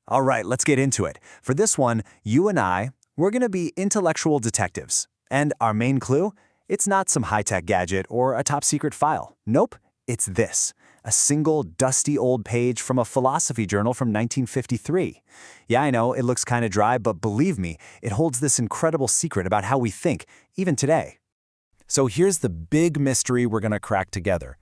All right, let's get into it. For this one, you and we're going to be intellectual detectives. And our main clue? It's not some high-tech gadget or a top-secret file. Nope, it's this. A single dusty old page from a philosophy journal from 1953. Yeah, I know, it looks kind of dry, but believe me, it holds this incredible secret about how we think, even today. So here's the big mystery we're going to crack together.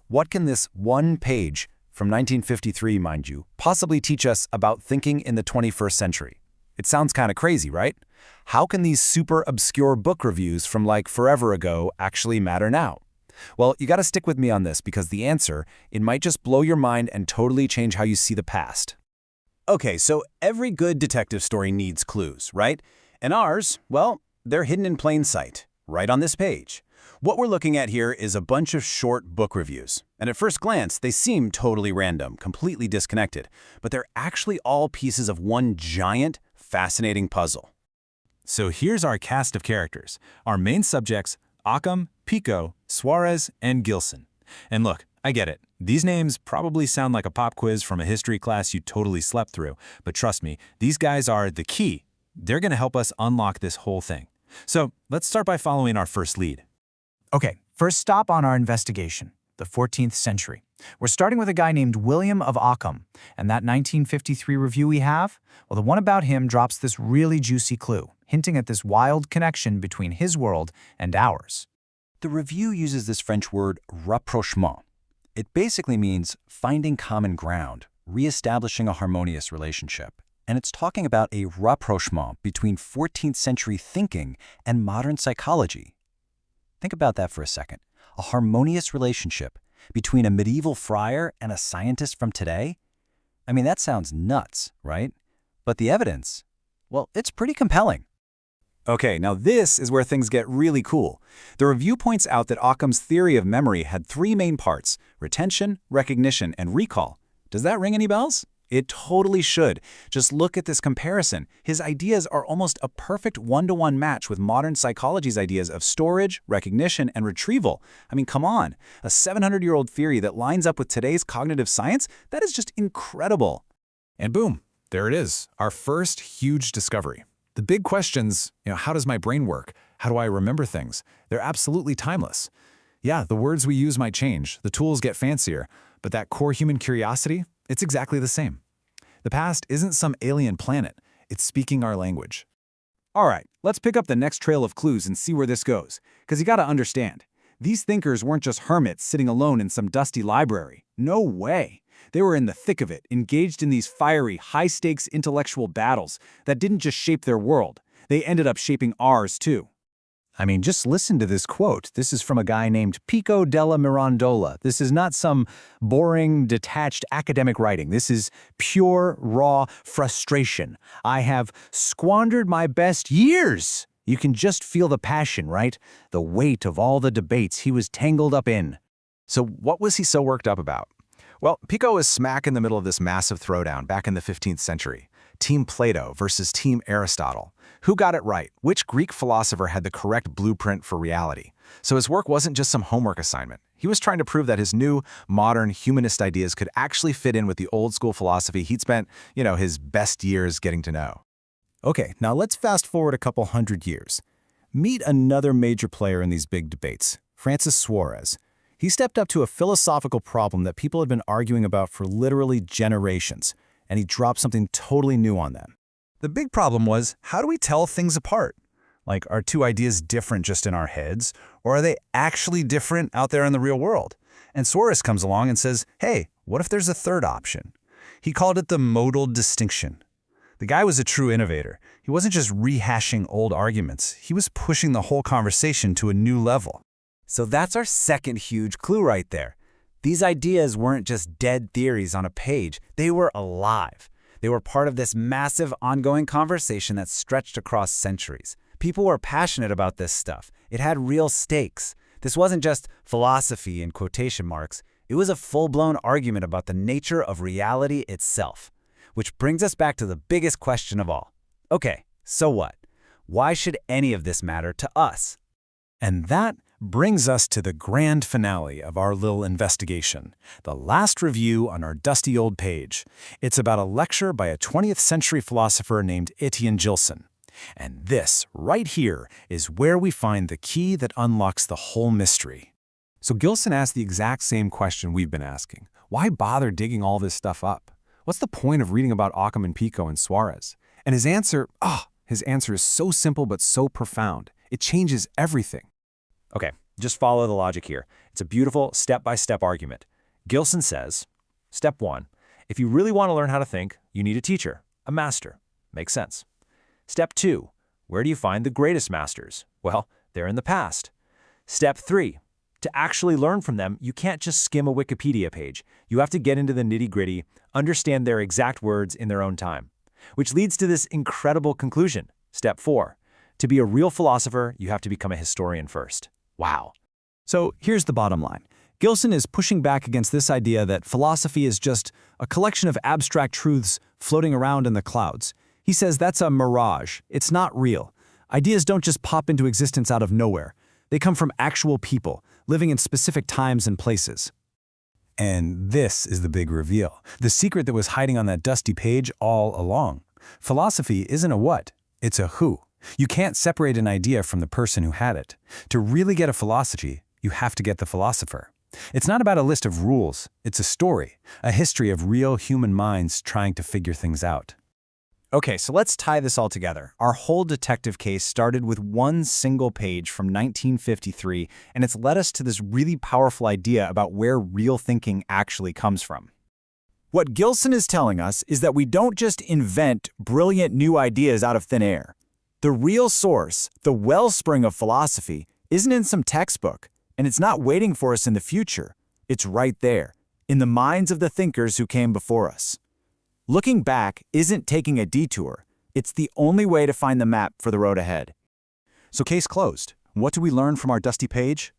What can this one page, from 1953, mind you, possibly teach us about thinking in the 21st century? It sounds kind of crazy, right? How can these super obscure book reviews from like forever ago actually matter now? Well, you got to stick with me on this because the answer, it might just blow your mind and totally change how you see the past. Okay, so every good detective story needs clues, right? And ours, well, they're hidden in plain sight, right on this page. What we're looking at here is a bunch of short book reviews. And at first glance, they seem totally random, completely disconnected, but they're actually all pieces of one giant, fascinating puzzle. So here's our cast of characters. Our main subjects, Occam, Pico, Suarez, and Gilson. And look, I get it. These names probably sound like a pop quiz from a history class you totally slept through, but trust me, these guys are the key. They're going to help us unlock this whole thing. So let's start by following our first lead. Okay, first stop on our investigation, the 14th century. We're starting with a guy named William of Occam, and that 1953 review we have, well, the one about him drops this really juicy clue, hinting at this wild connection between his world and ours. The review uses this French word rapprochement. It basically means finding common ground, reestablishing a harmonious relationship. And it's talking about a rapprochement between 14th century thinking and modern psychology. Think about that for a second. A harmonious relationship between a medieval friar and a scientist from today? I mean, that sounds nuts, right? But the evidence, well, it's pretty compelling. Okay, now this is where things get really cool. The review points out that Occam's theory of memory had 3 main parts: retention, recognition, and recall. Does that ring any bells? It totally should. Just look at this comparison. His ideas are almost a perfect one-to-one match with modern psychology's ideas of storage, recognition, and retrieval. I mean, come on. A 700-year-old theory that lines up with today's cognitive science? That is just incredible. And boom, there it is, our first huge discovery. The big questions, how does my brain work? How do I remember things? They're absolutely timeless. Yeah, the words we use might change, the tools get fancier, but that core human curiosity, it's exactly the same. The past isn't some alien planet, it's speaking our language. All right, let's pick up the next trail of clues and see where this goes, because you gotta understand, these thinkers weren't just hermits sitting alone in some dusty library. No way. They were in the thick of it, engaged in these fiery, high-stakes intellectual battles that didn't just shape their world, they ended up shaping ours too. I mean, just listen to this quote. This is from a guy named Pico della Mirandola. This is not some boring, detached academic writing. This is pure, raw frustration. I have squandered my best years. You can just feel the passion, right? The weight of all the debates he was tangled up in. So what was he so worked up about? Well, Pico was smack in the middle of this massive throwdown back in the 15th century. Team Plato versus Team Aristotle. Who got it right? Which Greek philosopher had the correct blueprint for reality? So his work wasn't just some homework assignment. He was trying to prove that his new, modern, humanist ideas could actually fit in with the old-school philosophy he'd spent, his best years getting to know. Okay, now let's fast forward a couple hundred years. Meet another major player in these big debates, Francis Suarez. He stepped up to a philosophical problem that people had been arguing about for literally generations, and he dropped something totally new on them. The big problem was, how do we tell things apart? Like, are two ideas different just in our heads, or are they actually different out there in the real world? And Suarez comes along and says, hey, what if there's a third option? He called it the modal distinction. The guy was a true innovator. He wasn't just rehashing old arguments. He was pushing the whole conversation to a new level. So that's our second huge clue right there. These ideas weren't just dead theories on a page. They were alive. They were part of this massive ongoing conversation that stretched across centuries. People were passionate about this stuff. It had real stakes. This wasn't just philosophy in quotation marks. It was a full-blown argument about the nature of reality itself. Which brings us back to the biggest question of all. Okay, so what? Why should any of this matter to us? And that brings us to the grand finale of our little investigation, the last review on our dusty old page. It's about a lecture by a 20th century philosopher named Étienne Gilson. And this, right here, is where we find the key that unlocks the whole mystery. So Gilson asked the exact same question we've been asking. Why bother digging all this stuff up? What's the point of reading about Occam and Pico and Suarez? And his answer is so simple but so profound. It changes everything. Okay, just follow the logic here. It's a beautiful step-by-step argument. Gilson says, step 1, if you really want to learn how to think, you need a teacher, a master. Makes sense. Step 2, where do you find the greatest masters? Well, they're in the past. Step 3, to actually learn from them, you can't just skim a Wikipedia page. You have to get into the nitty-gritty, understand their exact words in their own time. Which leads to this incredible conclusion. Step 4, to be a real philosopher, you have to become a historian first. Wow. So here's the bottom line. Gilson is pushing back against this idea that philosophy is just a collection of abstract truths floating around in the clouds. He says that's a mirage. It's not real. Ideas don't just pop into existence out of nowhere. They come from actual people, living in specific times and places. And this is the big reveal, the secret that was hiding on that dusty page all along. Philosophy isn't a what, it's a who. You can't separate an idea from the person who had it. To really get a philosophy, you have to get the philosopher. It's not about a list of rules, it's a story, a history of real human minds trying to figure things out. Okay, so let's tie this all together. Our whole detective case started with one single page from 1953, and it's led us to this really powerful idea about where real thinking actually comes from. What Gilson is telling us is that we don't just invent brilliant new ideas out of thin air. The real source, the wellspring of philosophy, isn't in some textbook, and it's not waiting for us in the future. It's right there, in the minds of the thinkers who came before us. Looking back isn't taking a detour. It's the only way to find the map for the road ahead. So case closed. What did we learn from our dusty page?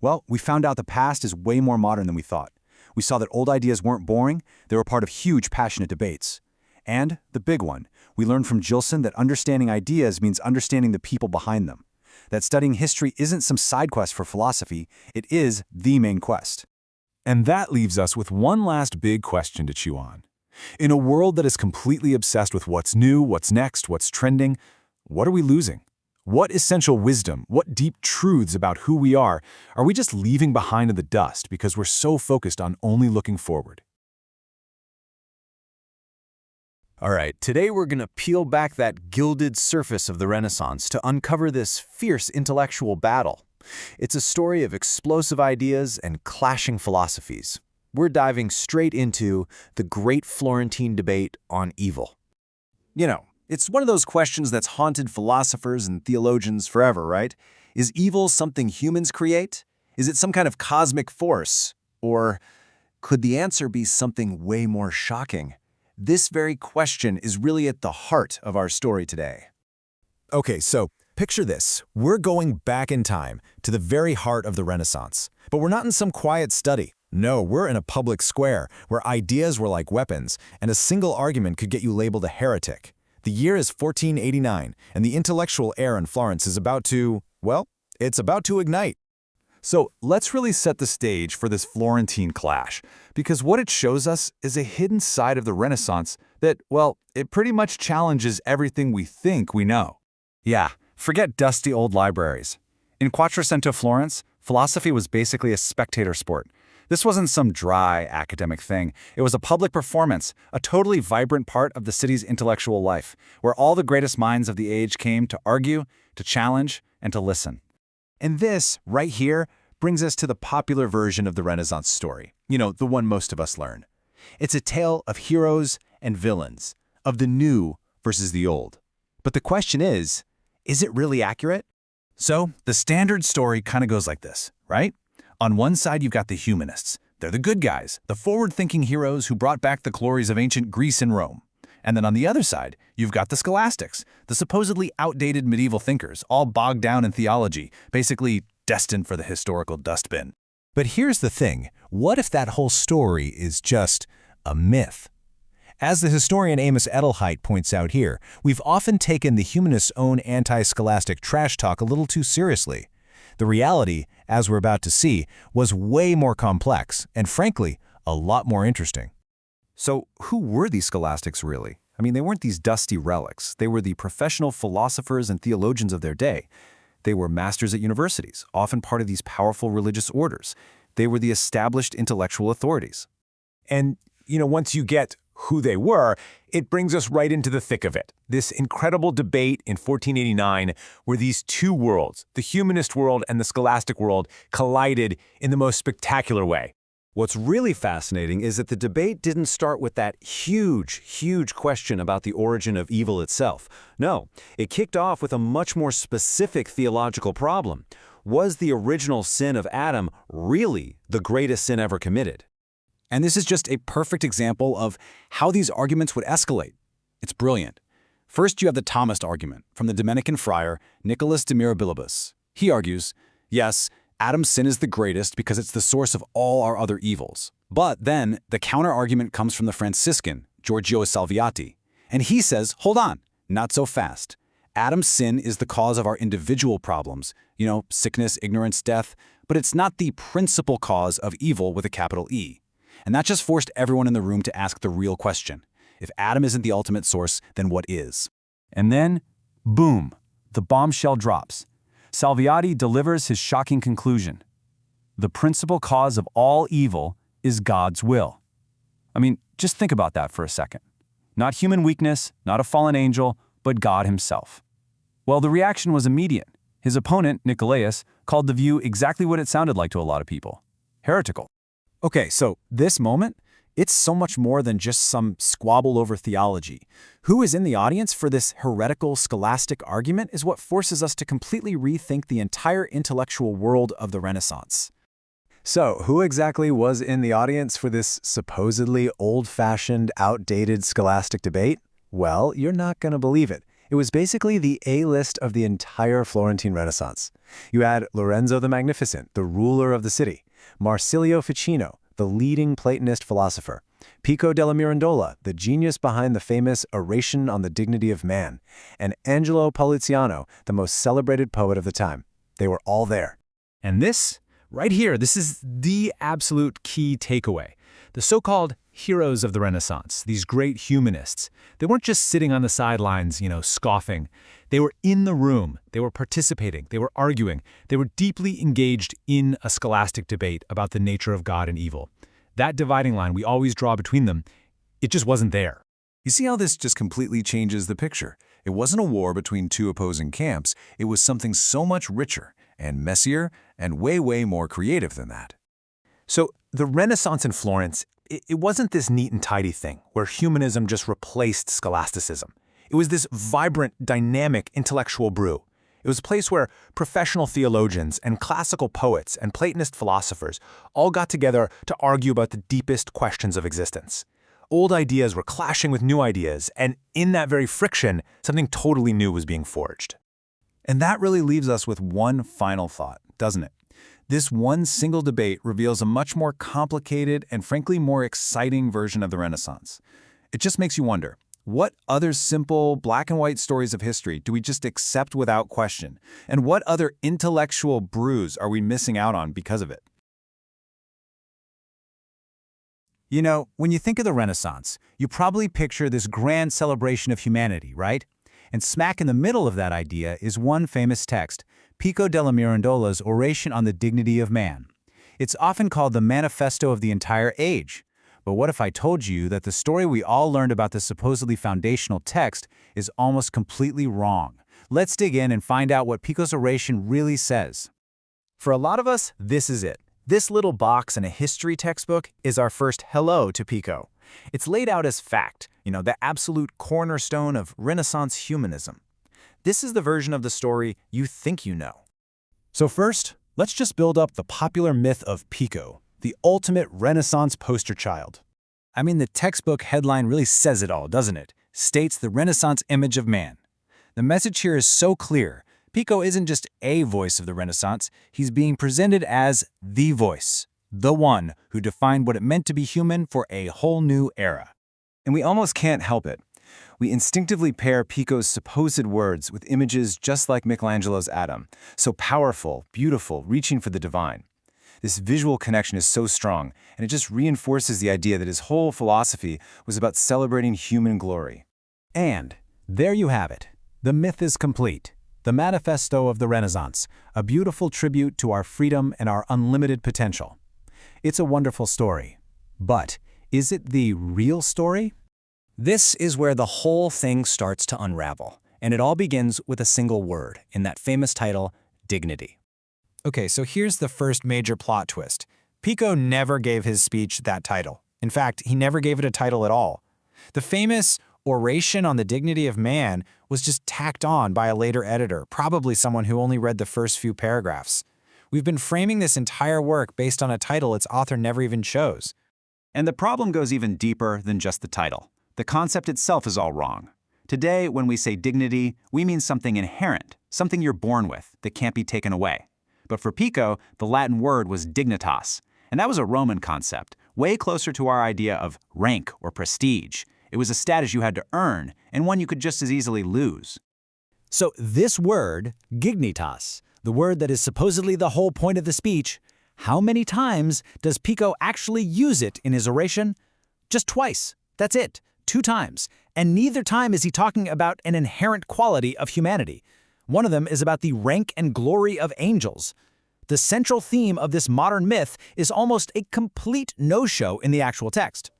Well, we found out the past is way more modern than we thought. We saw that old ideas weren't boring, they were part of huge, passionate debates. And the big one, we learned from Gilson that understanding ideas means understanding the people behind them. That studying history isn't some side quest for philosophy, it is the main quest. And that leaves us with one last big question to chew on. In a world that is completely obsessed with what's new, what's next, what's trending, what are we losing? What essential wisdom, what deep truths about who we are we just leaving behind in the dust because we're so focused on only looking forward? All right, today we're going to peel back that gilded surface of the Renaissance to uncover this fierce intellectual battle. It's a story of explosive ideas and clashing philosophies. We're diving straight into the great Florentine debate on evil. You know, it's one of those questions that's haunted philosophers and theologians forever, right? Is evil something humans create? Is it some kind of cosmic force? Or could the answer be something way more shocking? This very question is really at the heart of our story today. Okay, so picture this. We're going back in time to the very heart of the Renaissance. But we're not in some quiet study. No, we're in a public square where ideas were like weapons, and a single argument could get you labeled a heretic. The year is 1489, and the intellectual air in Florence is about to, well, it's about to ignite. So let's really set the stage for this Florentine clash, because what it shows us is a hidden side of the Renaissance that, well, it pretty much challenges everything we think we know. Yeah, forget dusty old libraries. In Quattrocento Florence, philosophy was basically a spectator sport. This wasn't some dry academic thing. It was a public performance, a totally vibrant part of the city's intellectual life, where all the greatest minds of the age came to argue, to challenge, and to listen. And this, right here, brings us to the popular version of the Renaissance story. You know, the one most of us learn. It's a tale of heroes and villains, of the new versus the old. But the question is it really accurate? So, the standard story kind of goes like this, right? On one side, you've got the humanists. They're the good guys, the forward-thinking heroes who brought back the glories of ancient Greece and Rome. And then on the other side, you've got the scholastics, the supposedly outdated medieval thinkers, all bogged down in theology, basically destined for the historical dustbin. But here's the thing, what if that whole story is just a myth? As the historian Amos Edelheit points out here, we've often taken the humanists' own anti-scholastic trash talk a little too seriously. The reality, as we're about to see, was way more complex and, frankly, a lot more interesting. So who were these scholastics really? I mean, they weren't these dusty relics. They were the professional philosophers and theologians of their day. They were masters at universities, often part of these powerful religious orders. They were the established intellectual authorities. And, once you get who they were, it brings us right into the thick of it. This incredible debate in 1489 where these two worlds, the humanist world and the scholastic world, collided in the most spectacular way. What's really fascinating is that the debate didn't start with that huge question about the origin of evil itself. No, it kicked off with a much more specific theological problem. Was the original sin of Adam really the greatest sin ever committed? And this is just a perfect example of how these arguments would escalate. It's brilliant. First, you have the Thomist argument from the Dominican friar Nicholas de Mirabilibus. He argues, yes, Adam's sin is the greatest because it's the source of all our other evils. But then the counter-argument comes from the Franciscan, Giorgio Salviati. And he says, hold on, not so fast. Adam's sin is the cause of our individual problems, sickness, ignorance, death, but it's not the principal cause of evil with a capital E. And that just forced everyone in the room to ask the real question. If Adam isn't the ultimate source, then what is? And then, boom, the bombshell drops. Salviati delivers his shocking conclusion. The principal cause of all evil is God's will. I mean, just think about that for a second. Not human weakness, not a fallen angel, but God himself. Well, the reaction was immediate. His opponent, Nicolaus, called the view exactly what it sounded like to a lot of people: heretical. Okay, so this moment, it's so much more than just some squabble over theology. Who is in the audience for this heretical scholastic argument is what forces us to completely rethink the entire intellectual world of the Renaissance. So, who exactly was in the audience for this supposedly old-fashioned, outdated scholastic debate? Well, you're not going to believe it. It was basically the A-list of the entire Florentine Renaissance. You had Lorenzo the Magnificent, the ruler of the city; Marsilio Ficino, the leading Platonist philosopher; Pico della Mirandola, the genius behind the famous Oration on the Dignity of Man; and Angelo Poliziano, the most celebrated poet of the time. They were all there. And this, right here, this is the absolute key takeaway. The so-called heroes of the Renaissance, these great humanists, they weren't just sitting on the sidelines, scoffing. They were in the room, they were participating, they were arguing, they were deeply engaged in a scholastic debate about the nature of God and evil. That dividing line we always draw between them, it just wasn't there. You see how this just completely changes the picture? It wasn't a war between two opposing camps. It was something so much richer and messier and way more creative than that. So the Renaissance in Florence, it wasn't this neat and tidy thing where humanism just replaced scholasticism. It was this vibrant, dynamic intellectual brew. It was a place where professional theologians and classical poets and Platonist philosophers all got together to argue about the deepest questions of existence. Old ideas were clashing with new ideas, and in that very friction, something totally new was being forged. And that really leaves us with one final thought, doesn't it? This one single debate reveals a much more complicated and frankly more exciting version of the Renaissance. It just makes you wonder, what other simple black and white stories of history do we just accept without question? And what other intellectual bruise are we missing out on because of it? You know, when you think of the Renaissance, you probably picture this grand celebration of humanity, right? And smack in the middle of that idea is one famous text, Pico della Mirandola's Oration on the Dignity of Man. It's often called the manifesto of the entire age. But what if I told you that the story we all learned about this supposedly foundational text is almost completely wrong? Let's dig in and find out what Pico's oration really says. For a lot of us, this is it. This little box in a history textbook is our first hello to Pico. It's laid out as fact, the absolute cornerstone of Renaissance humanism. This is the version of the story you think you know. So first, let's just build up the popular myth of Pico, the ultimate Renaissance poster child. I mean, the textbook headline really says it all, doesn't it? States the Renaissance image of man. The message here is so clear. Pico isn't just a voice of the Renaissance, he's being presented as the voice, the one who defined what it meant to be human for a whole new era. And we almost can't help it. We instinctively pair Pico's supposed words with images just like Michelangelo's Adam, so powerful, beautiful, reaching for the divine. This visual connection is so strong, and it just reinforces the idea that his whole philosophy was about celebrating human glory. And there you have it. The myth is complete. The manifesto of the Renaissance, a beautiful tribute to our freedom and our unlimited potential. It's a wonderful story. But is it the real story? This is where the whole thing starts to unravel, and it all begins with a single word in that famous title, dignity. Okay, so here's the first major plot twist. Pico never gave his speech that title. In fact, he never gave it a title at all. The famous Oration on the Dignity of Man was just tacked on by a later editor, probably someone who only read the first few paragraphs. We've been framing this entire work based on a title its author never even chose. And the problem goes even deeper than just the title. The concept itself is all wrong. Today, when we say dignity, we mean something inherent, something you're born with that can't be taken away. But for Pico, the Latin word was dignitas, and that was a Roman concept, way closer to our idea of rank or prestige. It was a status you had to earn, and one you could just as easily lose. So this word, dignitas, the word that is supposedly the whole point of the speech, how many times does Pico actually use it in his oration? Just twice. That's it. 2 times. And neither time is he talking about an inherent quality of humanity. One of them is about the rank and glory of angels. The central theme of this modern myth is almost a complete no-show in the actual text.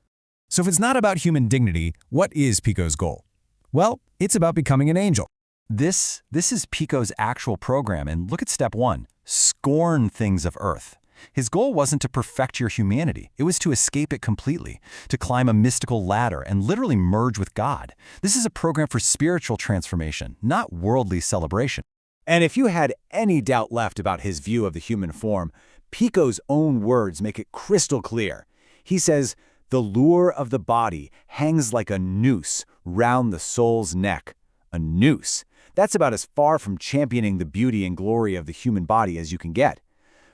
So if it's not about human dignity, what is Pico's goal? Well, it's about becoming an angel. This is Pico's actual program, and look at step 1, scorn things of earth. His goal wasn't to perfect your humanity. It was to escape it completely, to climb a mystical ladder and literally merge with God. This is a program for spiritual transformation, not worldly celebration. And if you had any doubt left about his view of the human form, Pico's own words make it crystal clear. He says, "The lure of the body hangs like a noose round the soul's neck." A noose. That's about as far from championing the beauty and glory of the human body as you can get.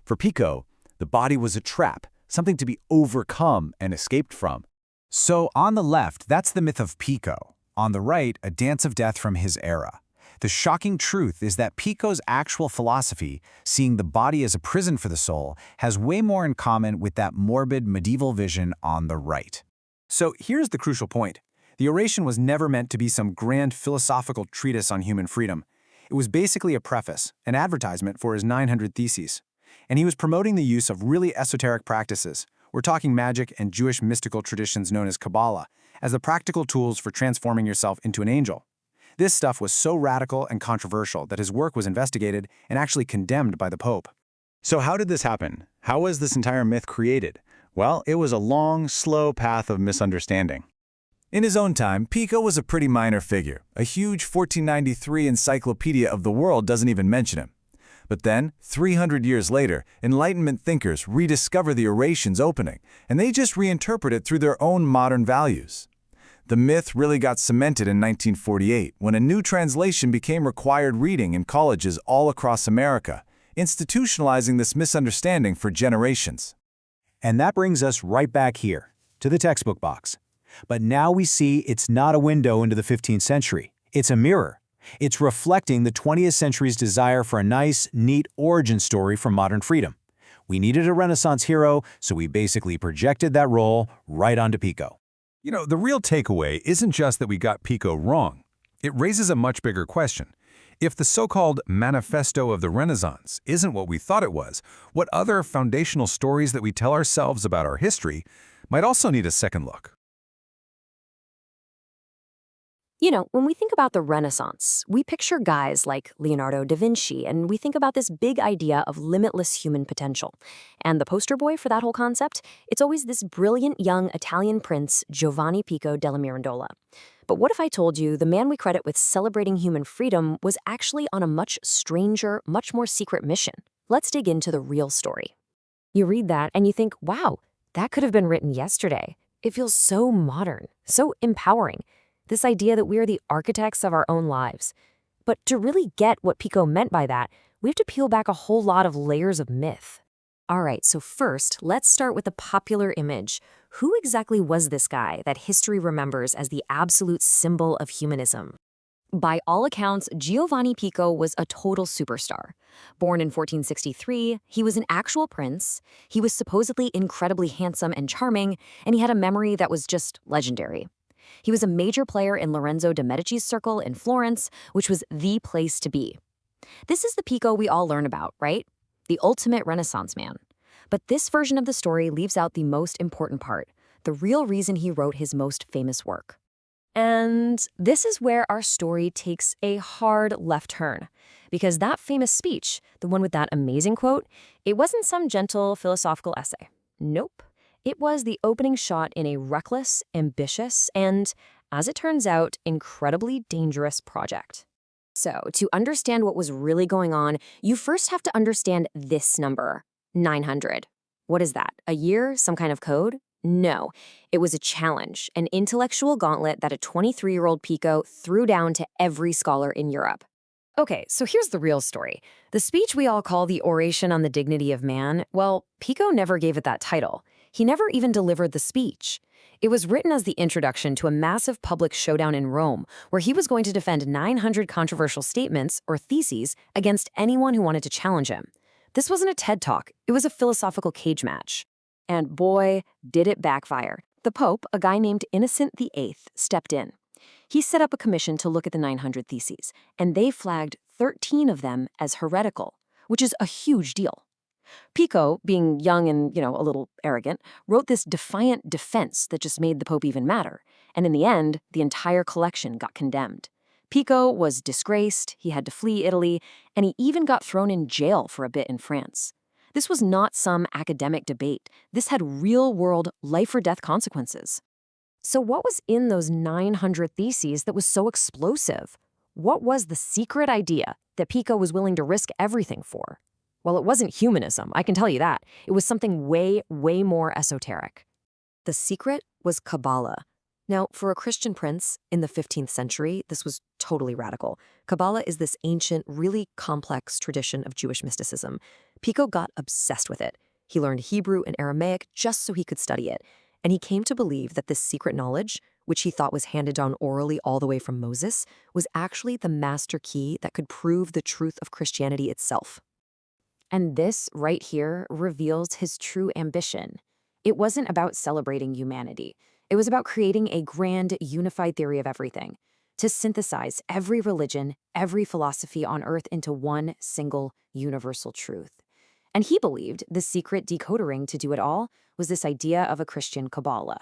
For Pico, the body was a trap, something to be overcome and escaped from. So on the left, that's the myth of Pico. On the right, a dance of death from his era. The shocking truth is that Pico's actual philosophy, seeing the body as a prison for the soul, has way more in common with that morbid medieval vision on the right. So here's the crucial point. The oration was never meant to be some grand philosophical treatise on human freedom. It was basically a preface, an advertisement for his 900 Theses. And he was promoting the use of really esoteric practices. We're talking magic and Jewish mystical traditions known as Kabbalah, as the practical tools for transforming yourself into an angel. This stuff was so radical and controversial that his work was investigated and actually condemned by the Pope. So how did this happen? How was this entire myth created? Well, it was a long, slow path of misunderstanding. In his own time, Pico was a pretty minor figure. A huge 1493 Encyclopedia of the World doesn't even mention him. But then, 300 years later, Enlightenment thinkers rediscover the oration's opening, and they just reinterpret it through their own modern values. The myth really got cemented in 1948 when a new translation became required reading in colleges all across America. institutionalizing this misunderstanding for generations. And that brings us right back here, to the textbook box. But now we see it's not a window into the 15th century. It's a mirror. It's reflecting the 20th century's desire for a nice, neat origin story for modern freedom. We needed a Renaissance hero, so we basically projected that role right onto Pico. You know, the real takeaway isn't just that we got Pico wrong. It raises a much bigger question. If the so-called manifesto of the Renaissance isn't what we thought it was, what other foundational stories that we tell ourselves about our history might also need a second look? You know, when we think about the Renaissance, we picture guys like Leonardo da Vinci, and we think about this big idea of limitless human potential. And the poster boy for that whole concept, it's always this brilliant young Italian prince, Giovanni Pico della Mirandola. But what if I told you the man we credit with celebrating human freedom was actually on a much stranger, much more secret mission? Let's dig into the real story. You read that and you think, wow, that could have been written yesterday. It feels so modern, so empowering. This idea that we are the architects of our own lives. But to really get what Pico meant by that, we have to peel back a whole lot of layers of myth. All right, so first, let's start with the popular image. Who exactly was this guy that history remembers as the absolute symbol of humanism? By all accounts, Giovanni Pico was a total superstar. Born in 1463, he was an actual prince, he was supposedly incredibly handsome and charming, and he had a memory that was just legendary. He was a major player in Lorenzo de' Medici's circle in Florence, which was the place to be. This is the Pico we all learn about, right? The ultimate Renaissance man. But this version of the story leaves out the most important part, the real reason he wrote his most famous work. And this is where our story takes a hard left turn. Because that famous speech, the one with that amazing quote, it wasn't some gentle philosophical essay. Nope. It was the opening shot in a reckless, ambitious, and, as it turns out, incredibly dangerous project. So, to understand what was really going on, you first have to understand this number, 900. What is that? A year? Some kind of code? No. It was a challenge, an intellectual gauntlet that a 23-year-old Pico threw down to every scholar in Europe. Okay, so here's the real story. The speech we all call the Oration on the Dignity of Man, well, Pico never gave it that title. He never even delivered the speech. It was written as the introduction to a massive public showdown in Rome, where he was going to defend 900 controversial statements, or theses, against anyone who wanted to challenge him. This wasn't a TED Talk, it was a philosophical cage match. And boy, did it backfire. The Pope, a guy named Innocent VIII, stepped in. He set up a commission to look at the 900 theses, and they flagged 13 of them as heretical, which is a huge deal. Pico, being young and, a little arrogant, wrote this defiant defense that just made the Pope even madder. And in the end, the entire collection got condemned. Pico was disgraced, he had to flee Italy, and he even got thrown in jail for a bit in France. This was not some academic debate. This had real-world, life-or-death consequences. So what was in those 900 theses that was so explosive? What was the secret idea that Pico was willing to risk everything for? Well, it wasn't humanism, I can tell you that. It was something way, way more esoteric. The secret was Kabbalah. Now, for a Christian prince in the 15th century, this was totally radical. Kabbalah is this ancient, really complex tradition of Jewish mysticism. Pico got obsessed with it. He learned Hebrew and Aramaic just so he could study it. And he came to believe that this secret knowledge, which he thought was handed down orally all the way from Moses, was actually the master key that could prove the truth of Christianity itself. And this right here reveals his true ambition. It wasn't about celebrating humanity. It was about creating a grand, unified theory of everything, to synthesize every religion, every philosophy on earth into one single universal truth. And he believed the secret decoder ring to do it all was this idea of a Christian Kabbalah.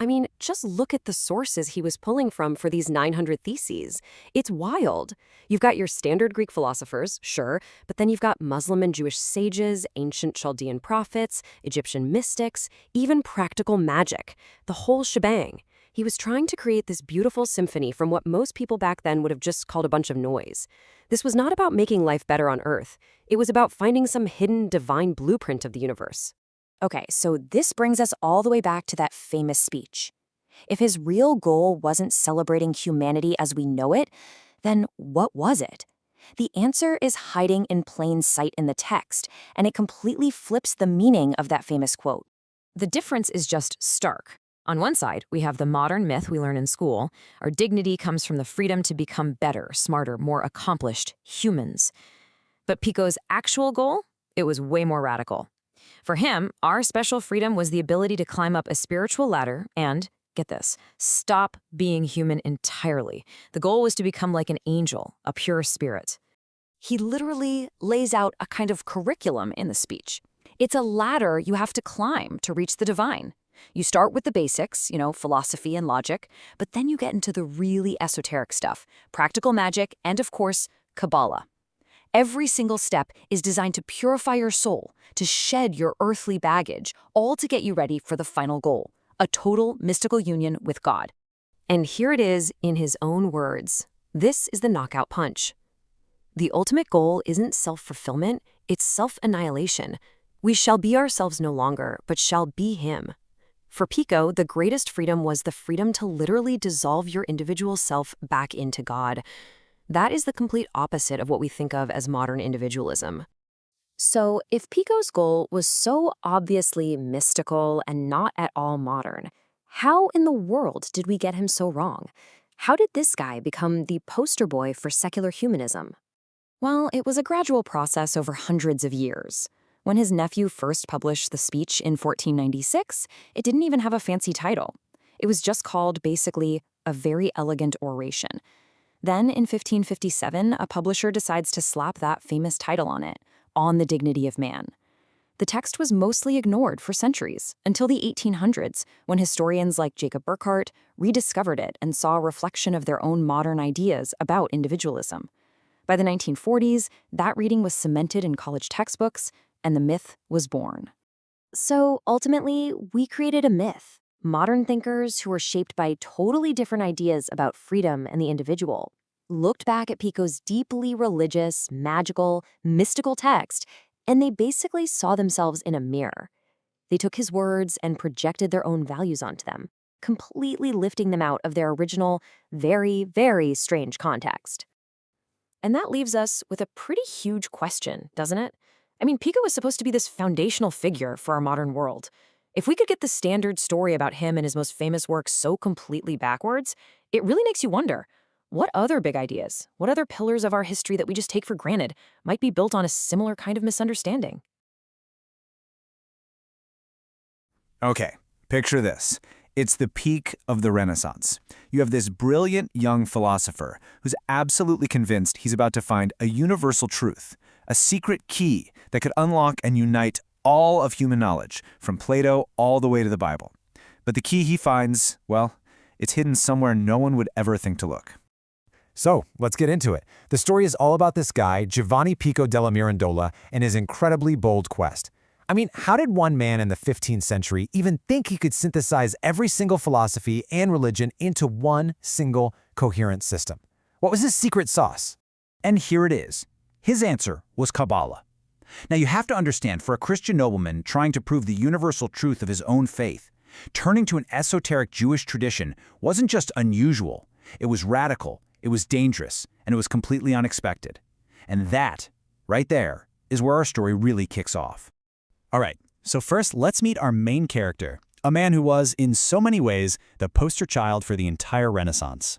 I mean, just look at the sources he was pulling from for these 900 theses. It's wild. You've got your standard Greek philosophers, sure, but then you've got Muslim and Jewish sages, ancient Chaldean prophets, Egyptian mystics, even practical magic, the whole shebang. He was trying to create this beautiful symphony from what most people back then would have just called a bunch of noise. This was not about making life better on Earth. It was about finding some hidden divine blueprint of the universe. Okay, so this brings us all the way back to that famous speech. If his real goal wasn't celebrating humanity as we know it, then what was it? The answer is hiding in plain sight in the text, and it completely flips the meaning of that famous quote. The difference is just stark. On one side, we have the modern myth we learn in school. Our dignity comes from the freedom to become better, smarter, more accomplished humans. But Pico's actual goal? It was way more radical. For him, our special freedom was the ability to climb up a spiritual ladder and, get this, stop being human entirely. The goal was to become like an angel, a pure spirit. He literally lays out a kind of curriculum in the speech. It's a ladder you have to climb to reach the divine. You start with the basics, philosophy and logic, but then you get into the really esoteric stuff, practical magic, and of course, Kabbalah. Every single step is designed to purify your soul, to shed your earthly baggage, all to get you ready for the final goal, a total mystical union with God. And here it is in his own words. This is the knockout punch. The ultimate goal isn't self-fulfillment, it's self-annihilation. We shall be ourselves no longer, but shall be him. For Pico, the greatest freedom was the freedom to literally dissolve your individual self back into God. That is the complete opposite of what we think of as modern individualism. So, if Pico's goal was so obviously mystical and not at all modern, how in the world did we get him so wrong? How did this guy become the poster boy for secular humanism? Well, it was a gradual process over hundreds of years. When his nephew first published the speech in 1496, it didn't even have a fancy title. It was just called, basically, a very elegant oration. Then, in 1557, a publisher decides to slap that famous title on it, On the Dignity of Man. The text was mostly ignored for centuries, until the 1800s, when historians like Jacob Burckhardt rediscovered it and saw a reflection of their own modern ideas about individualism. By the 1940s, that reading was cemented in college textbooks, and the myth was born. So, ultimately, we created a myth. Modern thinkers who were shaped by totally different ideas about freedom and the individual looked back at Pico's deeply religious, magical, mystical text, and they basically saw themselves in a mirror. They took his words and projected their own values onto them, completely lifting them out of their original, very, very strange context. And that leaves us with a pretty huge question, doesn't it? I mean, Pico was supposed to be this foundational figure for our modern world. If we could get the standard story about him and his most famous work so completely backwards, it really makes you wonder, what other big ideas, what other pillars of our history that we just take for granted might be built on a similar kind of misunderstanding? Okay, picture this. It's the peak of the Renaissance. You have this brilliant young philosopher who's absolutely convinced he's about to find a universal truth, a secret key that could unlock and unite all of human knowledge, from Plato all the way to the Bible. But the key he finds, well, it's hidden somewhere no one would ever think to look. So, let's get into it. The story is all about this guy, Giovanni Pico della Mirandola, and his incredibly bold quest. I mean, how did one man in the 15th century even think he could synthesize every single philosophy and religion into one single coherent system? What was his secret sauce? And here it is. His answer was Kabbalah. Now you have to understand, for a Christian nobleman trying to prove the universal truth of his own faith, turning to an esoteric Jewish tradition wasn't just unusual, it was radical, it was dangerous, and it was completely unexpected. And that, right there, is where our story really kicks off. All right, so first let's meet our main character, a man who was, in so many ways, the poster child for the entire Renaissance.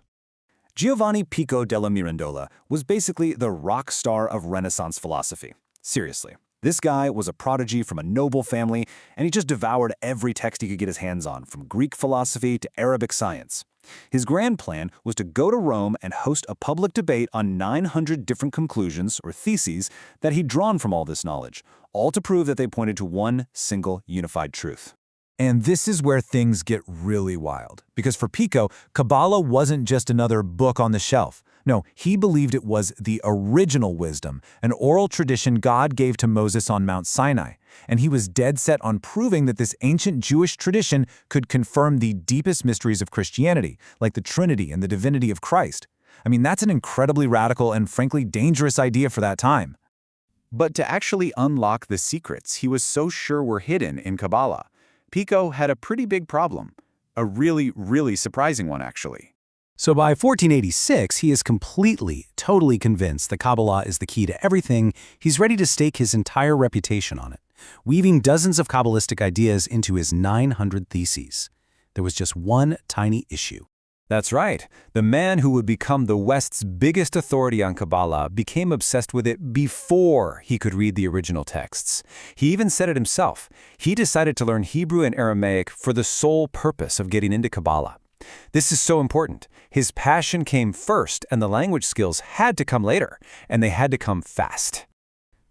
Giovanni Pico della Mirandola was basically the rock star of Renaissance philosophy. Seriously, this guy was a prodigy from a noble family, and he just devoured every text he could get his hands on, from Greek philosophy to Arabic science. His grand plan was to go to Rome and host a public debate on 900 different conclusions, or theses, that he'd drawn from all this knowledge, all to prove that they pointed to one single unified truth. And this is where things get really wild. Because for Pico, Kabbalah wasn't just another book on the shelf. No, he believed it was the original wisdom, an oral tradition God gave to Moses on Mount Sinai. And he was dead set on proving that this ancient Jewish tradition could confirm the deepest mysteries of Christianity, like the Trinity and the divinity of Christ. I mean, that's an incredibly radical and frankly dangerous idea for that time. But to actually unlock the secrets he was so sure were hidden in Kabbalah, Pico had a pretty big problem. A really, really surprising one, actually. So by 1486, he is completely, totally convinced that Kabbalah is the key to everything. He's ready to stake his entire reputation on it, weaving dozens of Kabbalistic ideas into his 900 theses. There was just one tiny issue. That's right. The man who would become the West's biggest authority on Kabbalah became obsessed with it before he could read the original texts. He even said it himself. He decided to learn Hebrew and Aramaic for the sole purpose of getting into Kabbalah. This is so important. His passion came first, and the language skills had to come later, and they had to come fast.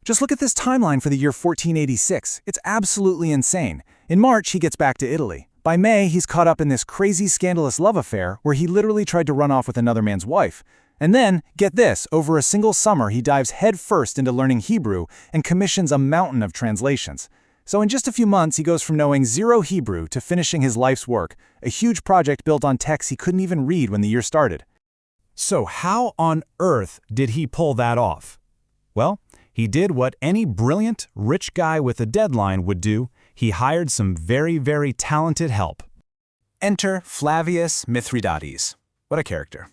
Just look at this timeline for the year 1486. It's absolutely insane. In March, he gets back to Italy. By May, he's caught up in this crazy, scandalous love affair where he literally tried to run off with another man's wife. And then, get this, over a single summer, he dives headfirst into learning Hebrew and commissions a mountain of translations. So in just a few months, he goes from knowing zero Hebrew to finishing his life's work, a huge project built on texts he couldn't even read when the year started. So how on earth did he pull that off? Well, he did what any brilliant, rich guy with a deadline would do. He hired some very, very talented help. Enter Flavius Mithridates. What a character.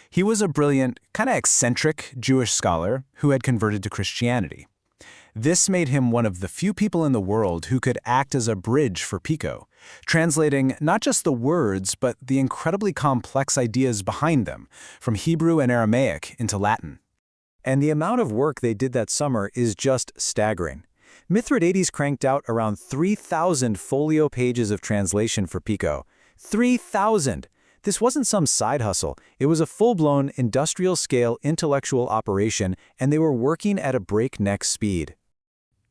He was a brilliant, kind of eccentric Jewish scholar who had converted to Christianity. This made him one of the few people in the world who could act as a bridge for Pico, translating not just the words, but the incredibly complex ideas behind them, from Hebrew and Aramaic into Latin. And the amount of work they did that summer is just staggering. Mithridates cranked out around 3,000 folio pages of translation for Pico. 3,000! This wasn't some side hustle. It was a full-blown, industrial-scale intellectual operation, and they were working at a breakneck speed.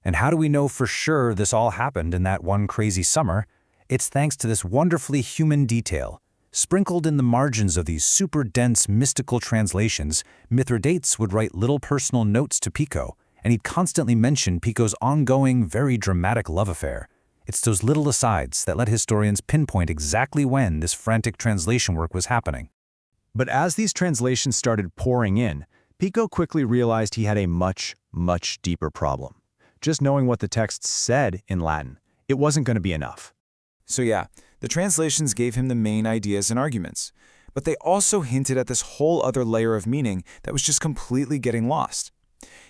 And how do we know for sure this all happened in that one crazy summer? It's thanks to this wonderfully human detail. Sprinkled in the margins of these super dense mystical translations, Mithridates would write little personal notes to Pico, and he'd constantly mention Pico's ongoing, very dramatic love affair. It's those little asides that let historians pinpoint exactly when this frantic translation work was happening. But as these translations started pouring in, Pico quickly realized he had a much, much deeper problem. Just knowing what the text said in Latin, it wasn't going to be enough. So yeah, the translations gave him the main ideas and arguments, but they also hinted at this whole other layer of meaning that was just completely getting lost.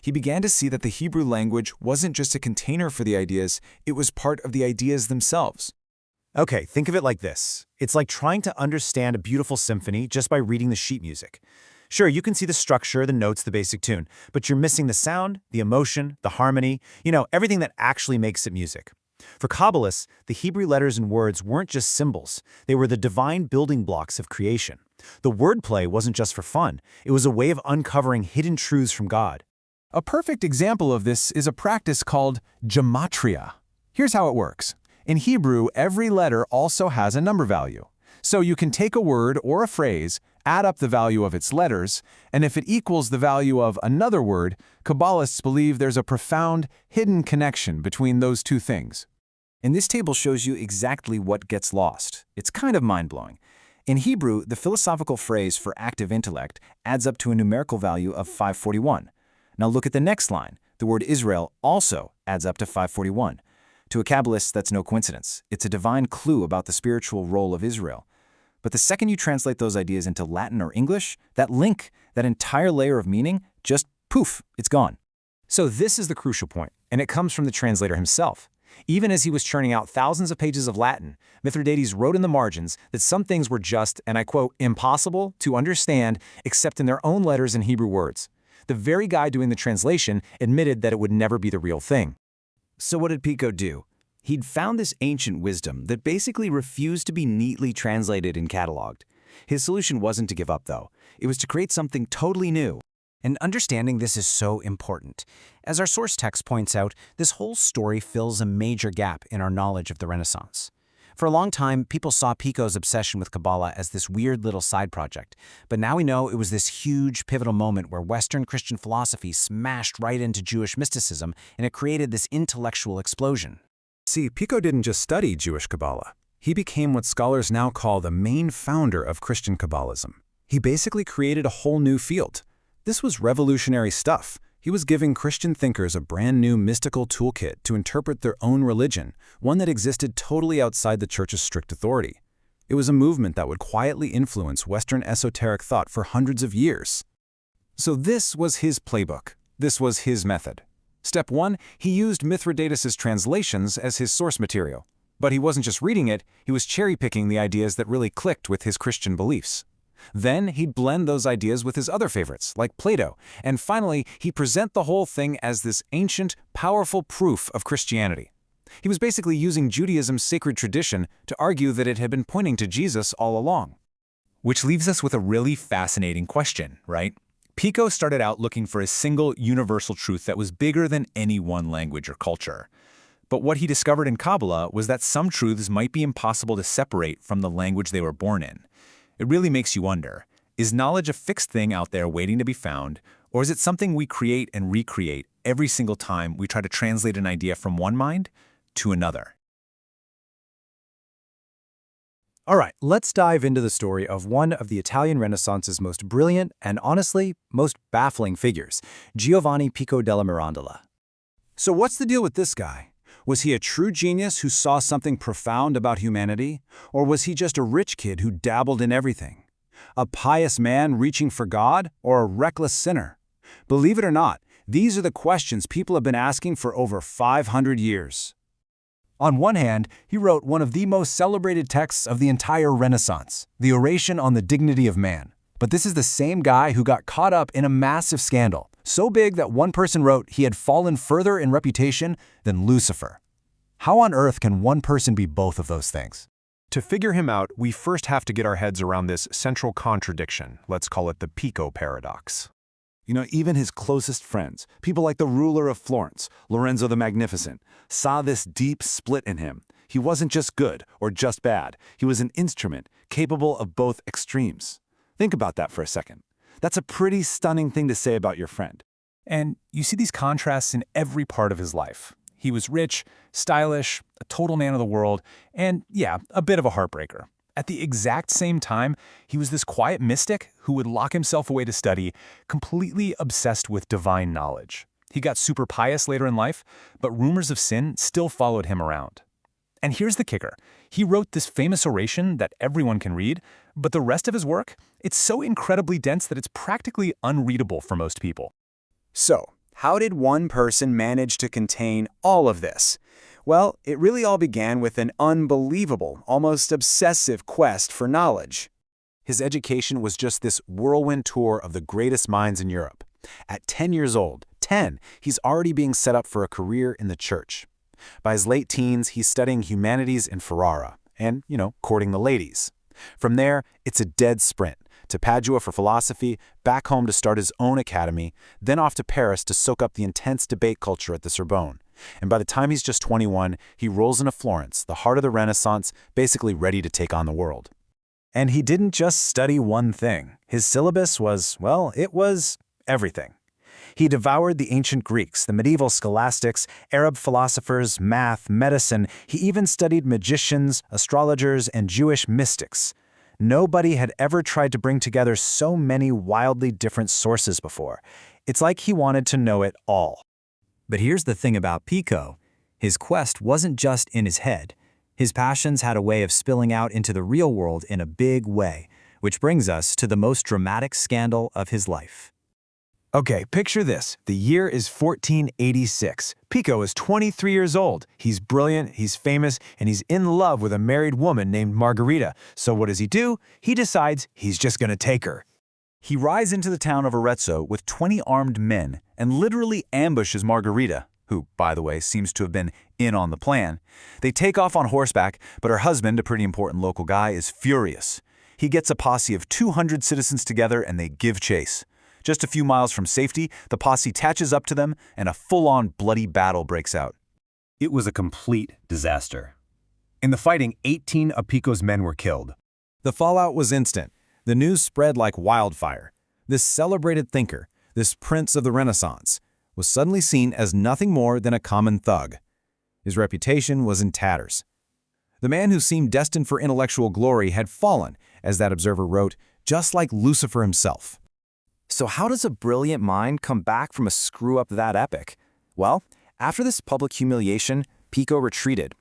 He began to see that the Hebrew language wasn't just a container for the ideas, it was part of the ideas themselves. Okay, think of it like this. It's like trying to understand a beautiful symphony just by reading the sheet music. Sure, you can see the structure, the notes, the basic tune, but you're missing the sound, the emotion, the harmony, everything that actually makes it music. For Kabbalists, the Hebrew letters and words weren't just symbols. They were the divine building blocks of creation. The wordplay wasn't just for fun. It was a way of uncovering hidden truths from God. A perfect example of this is a practice called gematria. Here's how it works. In Hebrew, every letter also has a number value. So you can take a word or a phrase, add up the value of its letters, and if it equals the value of another word, Kabbalists believe there's a profound, hidden connection between those two things. And this table shows you exactly what gets lost. It's kind of mind-blowing. In Hebrew, the philosophical phrase for active intellect adds up to a numerical value of 541. Now look at the next line. The word Israel also adds up to 541. To a Kabbalist, that's no coincidence. It's a divine clue about the spiritual role of Israel. But the second you translate those ideas into Latin or English, that link, that entire layer of meaning, just poof, it's gone. So this is the crucial point, and it comes from the translator himself. Even as he was churning out thousands of pages of Latin, Mithridates wrote in the margins that some things were just, and I quote, impossible to understand except in their own letters and Hebrew words. The very guy doing the translation admitted that it would never be the real thing. So what did Pico do? He'd found this ancient wisdom that basically refused to be neatly translated and cataloged. His solution wasn't to give up, though. It was to create something totally new. And understanding this is so important. As our source text points out, this whole story fills a major gap in our knowledge of the Renaissance. For a long time, people saw Pico's obsession with Kabbalah as this weird little side project. But now we know it was this huge pivotal moment where Western Christian philosophy smashed right into Jewish mysticism, and it created this intellectual explosion. See, Pico didn't just study Jewish Kabbalah. He became what scholars now call the main founder of Christian Kabbalism. He basically created a whole new field. This was revolutionary stuff. He was giving Christian thinkers a brand new mystical toolkit to interpret their own religion, one that existed totally outside the Church's strict authority. It was a movement that would quietly influence Western esoteric thought for hundreds of years. So this was his playbook. This was his method. Step 1, he used Mithridates' translations as his source material. But he wasn't just reading it, he was cherry-picking the ideas that really clicked with his Christian beliefs. Then he'd blend those ideas with his other favorites, like Plato, and finally, he'd present the whole thing as this ancient, powerful proof of Christianity. He was basically using Judaism's sacred tradition to argue that it had been pointing to Jesus all along. Which leaves us with a really fascinating question, right? Pico started out looking for a single universal truth that was bigger than any one language or culture. But what he discovered in Kabbalah was that some truths might be impossible to separate from the language they were born in. It really makes you wonder, is knowledge a fixed thing out there waiting to be found, or is it something we create and recreate every single time we try to translate an idea from one mind to another? All right, let's dive into the story of one of the Italian Renaissance's most brilliant and honestly, most baffling figures, Giovanni Pico della Mirandola. So what's the deal with this guy? Was he a true genius who saw something profound about humanity? Or was he just a rich kid who dabbled in everything? A pious man reaching for God, or a reckless sinner? Believe it or not, these are the questions people have been asking for over 500 years. On one hand, he wrote one of the most celebrated texts of the entire Renaissance, the Oration on the Dignity of Man. But this is the same guy who got caught up in a massive scandal, so big that one person wrote he had fallen further in reputation than Lucifer. How on earth can one person be both of those things? To figure him out, we first have to get our heads around this central contradiction. Let's call it the Pico paradox. Even his closest friends, people like the ruler of Florence, Lorenzo the Magnificent, saw this deep split in him. He wasn't just good or just bad. He was an instrument capable of both extremes. Think about that for a second. That's a pretty stunning thing to say about your friend. And you see these contrasts in every part of his life. He was rich, stylish, a total man of the world, and yeah, a bit of a heartbreaker. At the exact same time, he was this quiet mystic who would lock himself away to study, completely obsessed with divine knowledge. He got super pious later in life, but rumors of sin still followed him around. And here's the kicker. He wrote this famous oration that everyone can read, but the rest of his work, it's so incredibly dense that it's practically unreadable for most people. So, how did one person manage to contain all of this? Well, it really all began with an unbelievable, almost obsessive quest for knowledge. His education was just this whirlwind tour of the greatest minds in Europe. At 10 years old, he's already being set up for a career in the church. By his late teens, he's studying humanities in Ferrara and, courting the ladies. From there, it's a dead sprint to Padua for philosophy, back home to start his own academy, then off to Paris to soak up the intense debate culture at the Sorbonne. And by the time he's just 21, he rolls into Florence, the heart of the Renaissance, basically ready to take on the world. And he didn't just study one thing. His syllabus was, well, it was everything. He devoured the ancient Greeks, the medieval scholastics, Arab philosophers, math, medicine. He even studied magicians, astrologers, and Jewish mystics. Nobody had ever tried to bring together so many wildly different sources before. It's like he wanted to know it all. But here's the thing about Pico. His quest wasn't just in his head. His passions had a way of spilling out into the real world in a big way, which brings us to the most dramatic scandal of his life. Okay, picture this. The year is 1486. Pico is 23 years old. He's brilliant, he's famous, and he's in love with a married woman named Margherita. So what does he do? He decides he's just gonna take her. He rides into the town of Arezzo with 20 armed men and literally ambushes Margherita, who, by the way, seems to have been in on the plan. They take off on horseback, but her husband, a pretty important local guy, is furious. He gets a posse of 200 citizens together and they give chase. Just a few miles from safety, the posse attaches up to them and a full-on bloody battle breaks out. It was a complete disaster. In the fighting, 18 of Pico's men were killed. The fallout was instant. The news spread like wildfire. This celebrated thinker, this prince of the Renaissance, was suddenly seen as nothing more than a common thug. His reputation was in tatters. The man who seemed destined for intellectual glory had fallen, as that observer wrote, just like Lucifer himself. So how does a brilliant mind come back from a screw-up that epic? Well, after this public humiliation, Pico retreated.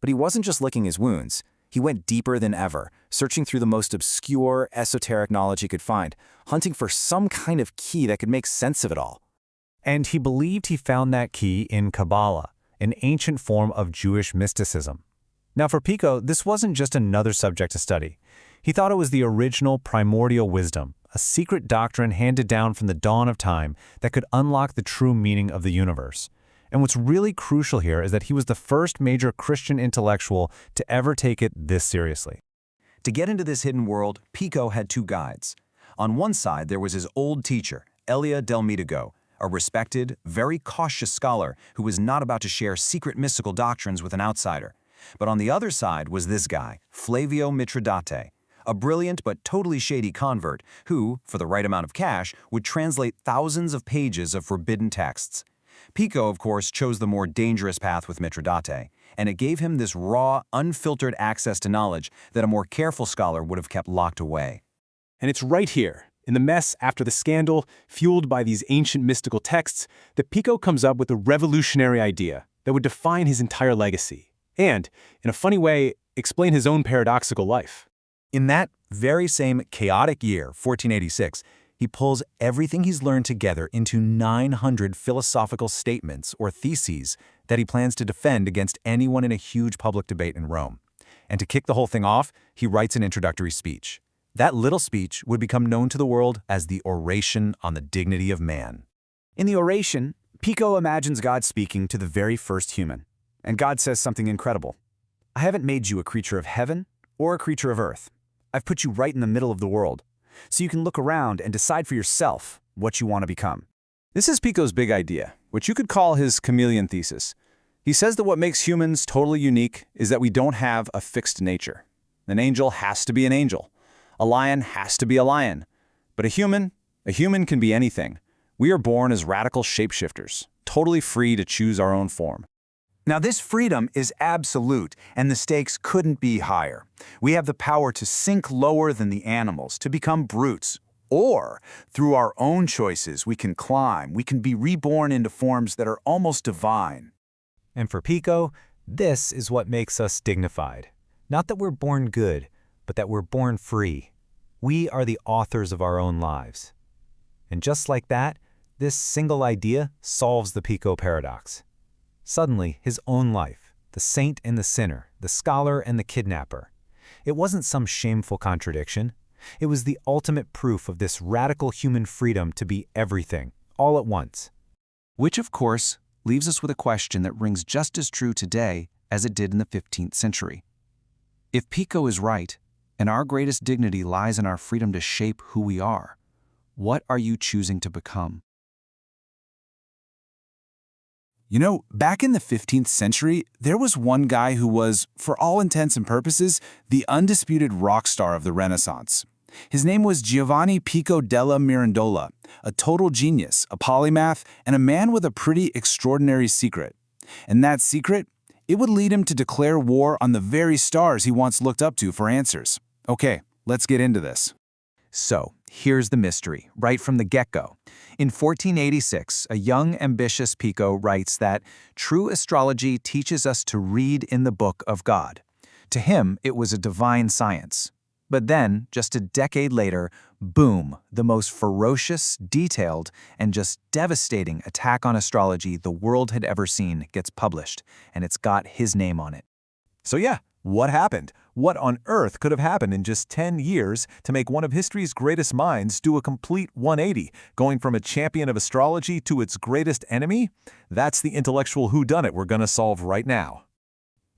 But he wasn't just licking his wounds. He went deeper than ever, searching through the most obscure, esoteric knowledge he could find, hunting for some kind of key that could make sense of it all. And he believed he found that key in Kabbalah, an ancient form of Jewish mysticism. Now for Pico, this wasn't just another subject to study. He thought it was the original primordial wisdom, a secret doctrine handed down from the dawn of time that could unlock the true meaning of the universe. And what's really crucial here is that he was the first major Christian intellectual to ever take it this seriously. To get into this hidden world, Pico had two guides. On one side, there was his old teacher, Elia del Mitigo, a respected, very cautious scholar who was not about to share secret mystical doctrines with an outsider. But on the other side was this guy, Flavio Mitridate, a brilliant but totally shady convert who, for the right amount of cash, would translate thousands of pages of forbidden texts. Pico, of course, chose the more dangerous path with Mitridate, and it gave him this raw, unfiltered access to knowledge that a more careful scholar would have kept locked away. And it's right here, in the mess after the scandal, fueled by these ancient mystical texts, that Pico comes up with a revolutionary idea that would define his entire legacy, and, in a funny way, explain his own paradoxical life. In that very same chaotic year, 1486, he pulls everything he's learned together into 900 philosophical statements or theses that he plans to defend against anyone in a huge public debate in Rome. And to kick the whole thing off, he writes an introductory speech. That little speech would become known to the world as the Oration on the Dignity of Man. In the oration, Pico imagines God speaking to the very first human. And God says something incredible. I haven't made you a creature of heaven or a creature of earth. I've put you right in the middle of the world, so you can look around and decide for yourself what you want to become. This is Pico's big idea, which you could call his chameleon thesis. He says that what makes humans totally unique is that we don't have a fixed nature. An angel has to be an angel. A lion has to be a lion. But a human can be anything. We are born as radical shapeshifters, totally free to choose our own form. Now, this freedom is absolute, and the stakes couldn't be higher. We have the power to sink lower than the animals, to become brutes. Or, through our own choices, we can climb, we can be reborn into forms that are almost divine. And for Pico, this is what makes us dignified. Not that we're born good, but that we're born free. We are the authors of our own lives. And just like that, this single idea solves the Pico paradox. Suddenly, his own life, the saint and the sinner, the scholar and the kidnapper. It wasn't some shameful contradiction. It was the ultimate proof of this radical human freedom to be everything, all at once. Which, of course, leaves us with a question that rings just as true today as it did in the 15th century. If Pico is right, and our greatest dignity lies in our freedom to shape who we are, what are you choosing to become? You know, back in the 15th century, there was one guy who was, for all intents and purposes, the undisputed rock star of the Renaissance. His name was Giovanni Pico della Mirandola, a total genius, a polymath, and a man with a pretty extraordinary secret. And that secret? It would lead him to declare war on the very stars he once looked up to for answers. Okay, let's get into this. So, here's the mystery, right from the get-go. In 1486, a young, ambitious Pico writes that true astrology teaches us to read in the book of God. To him, it was a divine science. But then, just a decade later, boom, the most ferocious, detailed, and just devastating attack on astrology the world had ever seen gets published, and it's got his name on it. So yeah, what happened? What on earth could have happened in just 10 years to make one of history's greatest minds do a complete 180, going from a champion of astrology to its greatest enemy? That's the intellectual whodunit we're going to solve right now.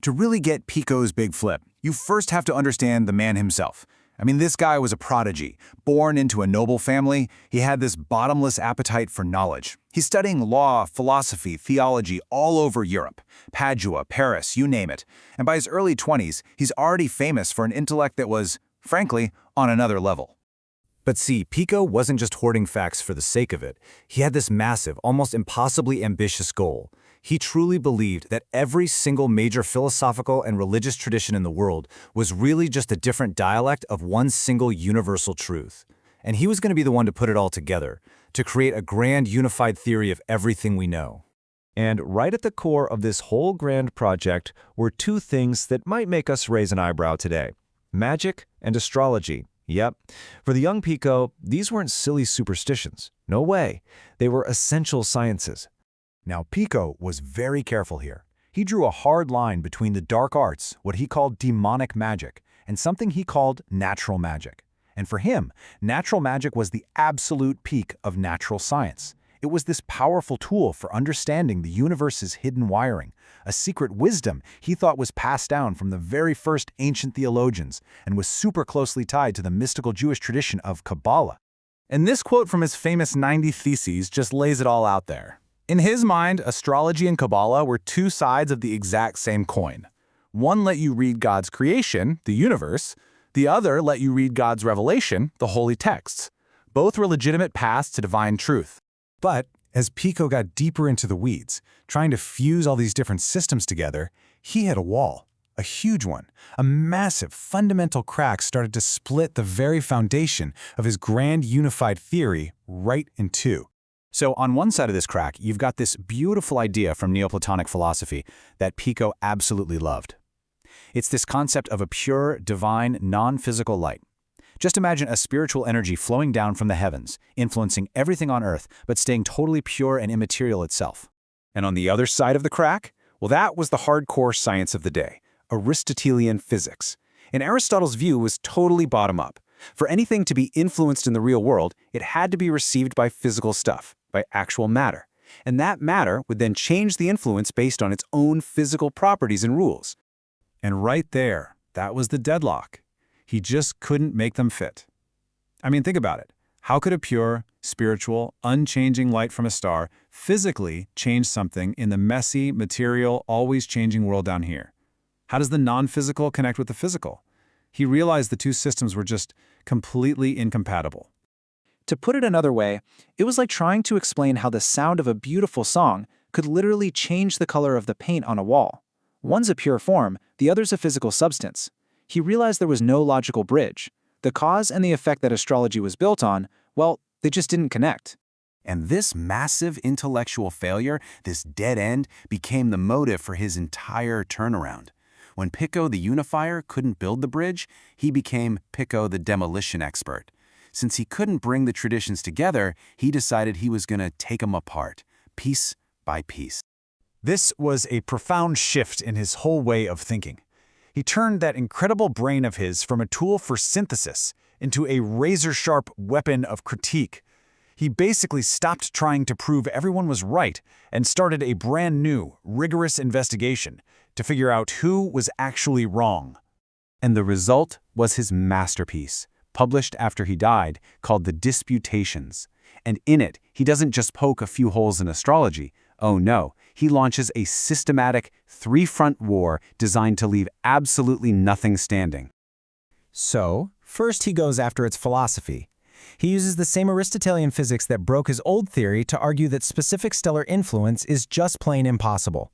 To really get Pico's big flip, you first have to understand the man himself. I mean, this guy was a prodigy. Born into a noble family, he had this bottomless appetite for knowledge. He's studying law, philosophy, theology all over Europe. Padua, Paris, you name it. And by his early 20s, he's already famous for an intellect that was, frankly, on another level. But see, Pico wasn't just hoarding facts for the sake of it. He had this massive, almost impossibly ambitious goal. He truly believed that every single major philosophical and religious tradition in the world was really just a different dialect of one single universal truth. And he was going to be the one to put it all together, to create a grand unified theory of everything we know. And right at the core of this whole grand project were two things that might make us raise an eyebrow today: magic and astrology. Yep. For the young Pico, these weren't silly superstitions. No way. They were essential sciences. Now, Pico was very careful here. He drew a hard line between the dark arts, what he called demonic magic, and something he called natural magic. And for him, natural magic was the absolute peak of natural science. It was this powerful tool for understanding the universe's hidden wiring, a secret wisdom he thought was passed down from the very first ancient theologians and was super closely tied to the mystical Jewish tradition of Kabbalah. And this quote from his famous 90 Theses just lays it all out there. In his mind, astrology and Kabbalah were two sides of the exact same coin. One let you read God's creation, the universe. The other let you read God's revelation, the holy texts. Both were legitimate paths to divine truth. But as Pico got deeper into the weeds, trying to fuse all these different systems together, he hit a wall, a huge one. A massive, fundamental crack started to split the very foundation of his grand unified theory right in two. So on one side of this crack, you've got this beautiful idea from Neoplatonic philosophy that Pico absolutely loved. It's this concept of a pure, divine, non-physical light. Just imagine a spiritual energy flowing down from the heavens, influencing everything on Earth, but staying totally pure and immaterial itself. And on the other side of the crack, well, that was the hardcore science of the day, Aristotelian physics. And Aristotle's view was totally bottom-up. For anything to be influenced in the real world, it had to be received by physical stuff, by actual matter. And that matter would then change the influence based on its own physical properties and rules. And right there, that was the deadlock. He just couldn't make them fit. I mean, think about it. How could a pure, spiritual, unchanging light from a star physically change something in the messy, material, always changing world down here? How does the non-physical connect with the physical? He realized the two systems were just completely incompatible. To put it another way, it was like trying to explain how the sound of a beautiful song could literally change the color of the paint on a wall. One's a pure form, the other's a physical substance. He realized there was no logical bridge. The cause and the effect that astrology was built on, well, they just didn't connect. And this massive intellectual failure, this dead end, became the motive for his entire turnaround. When Pico the unifier couldn't build the bridge, he became Pico the demolition expert. Since he couldn't bring the traditions together, he decided he was going to take them apart, piece by piece. This was a profound shift in his whole way of thinking. He turned that incredible brain of his from a tool for synthesis into a razor-sharp weapon of critique. He basically stopped trying to prove everyone was right and started a brand new, rigorous investigation to figure out who was actually wrong. And the result was his masterpiece, published after he died, called The Disputations. And in it, he doesn't just poke a few holes in astrology. Oh no, he launches a systematic, three-front war designed to leave absolutely nothing standing. So, first he goes after its philosophy. He uses the same Aristotelian physics that broke his old theory to argue that specific stellar influence is just plain impossible.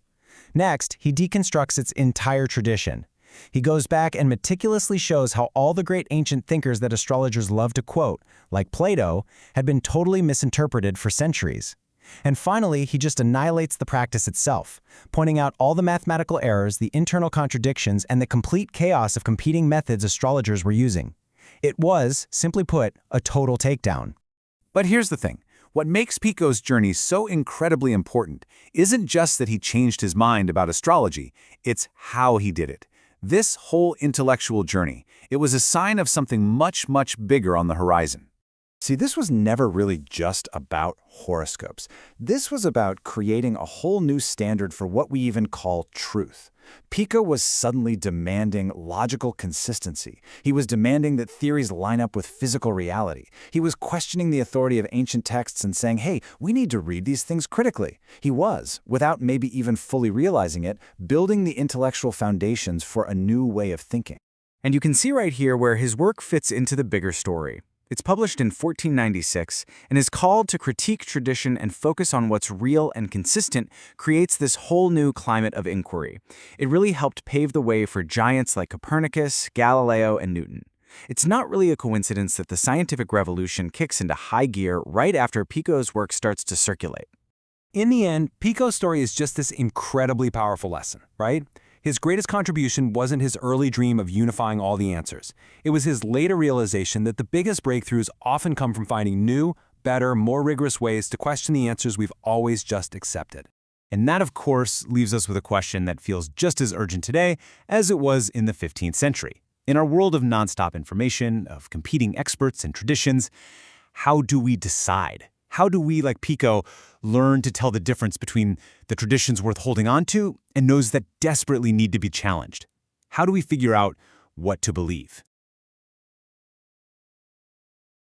Next, he deconstructs its entire tradition. He goes back and meticulously shows how all the great ancient thinkers that astrologers love to quote, like Plato, had been totally misinterpreted for centuries. And finally, he just annihilates the practice itself, pointing out all the mathematical errors, the internal contradictions, and the complete chaos of competing methods astrologers were using. It was, simply put, a total takedown. But here's the thing. What makes Pico's journey so incredibly important isn't just that he changed his mind about astrology, it's how he did it. This whole intellectual journey, it was a sign of something much, much bigger on the horizon. See, this was never really just about horoscopes. This was about creating a whole new standard for what we even call truth. Pico was suddenly demanding logical consistency. He was demanding that theories line up with physical reality. He was questioning the authority of ancient texts and saying, hey, we need to read these things critically. He was, without maybe even fully realizing it, building the intellectual foundations for a new way of thinking. And you can see right here where his work fits into the bigger story. It's published in 1496 and is called to critique tradition and focus on what's real and consistent, creates this whole new climate of inquiry. It really helped pave the way for giants like Copernicus, Galileo, and Newton. It's not really a coincidence that the scientific revolution kicks into high gear right after Pico's work starts to circulate. In the end, Pico's story is just this incredibly powerful lesson, right? His greatest contribution wasn't his early dream of unifying all the answers. It was his later realization that the biggest breakthroughs often come from finding new, better, more rigorous ways to question the answers we've always just accepted. And that, of course, leaves us with a question that feels just as urgent today as it was in the 15th century. In our world of nonstop information, of competing experts and traditions, how do we decide? How do we, like Pico, learn to tell the difference between the traditions worth holding on to and those that desperately need to be challenged? How do we figure out what to believe?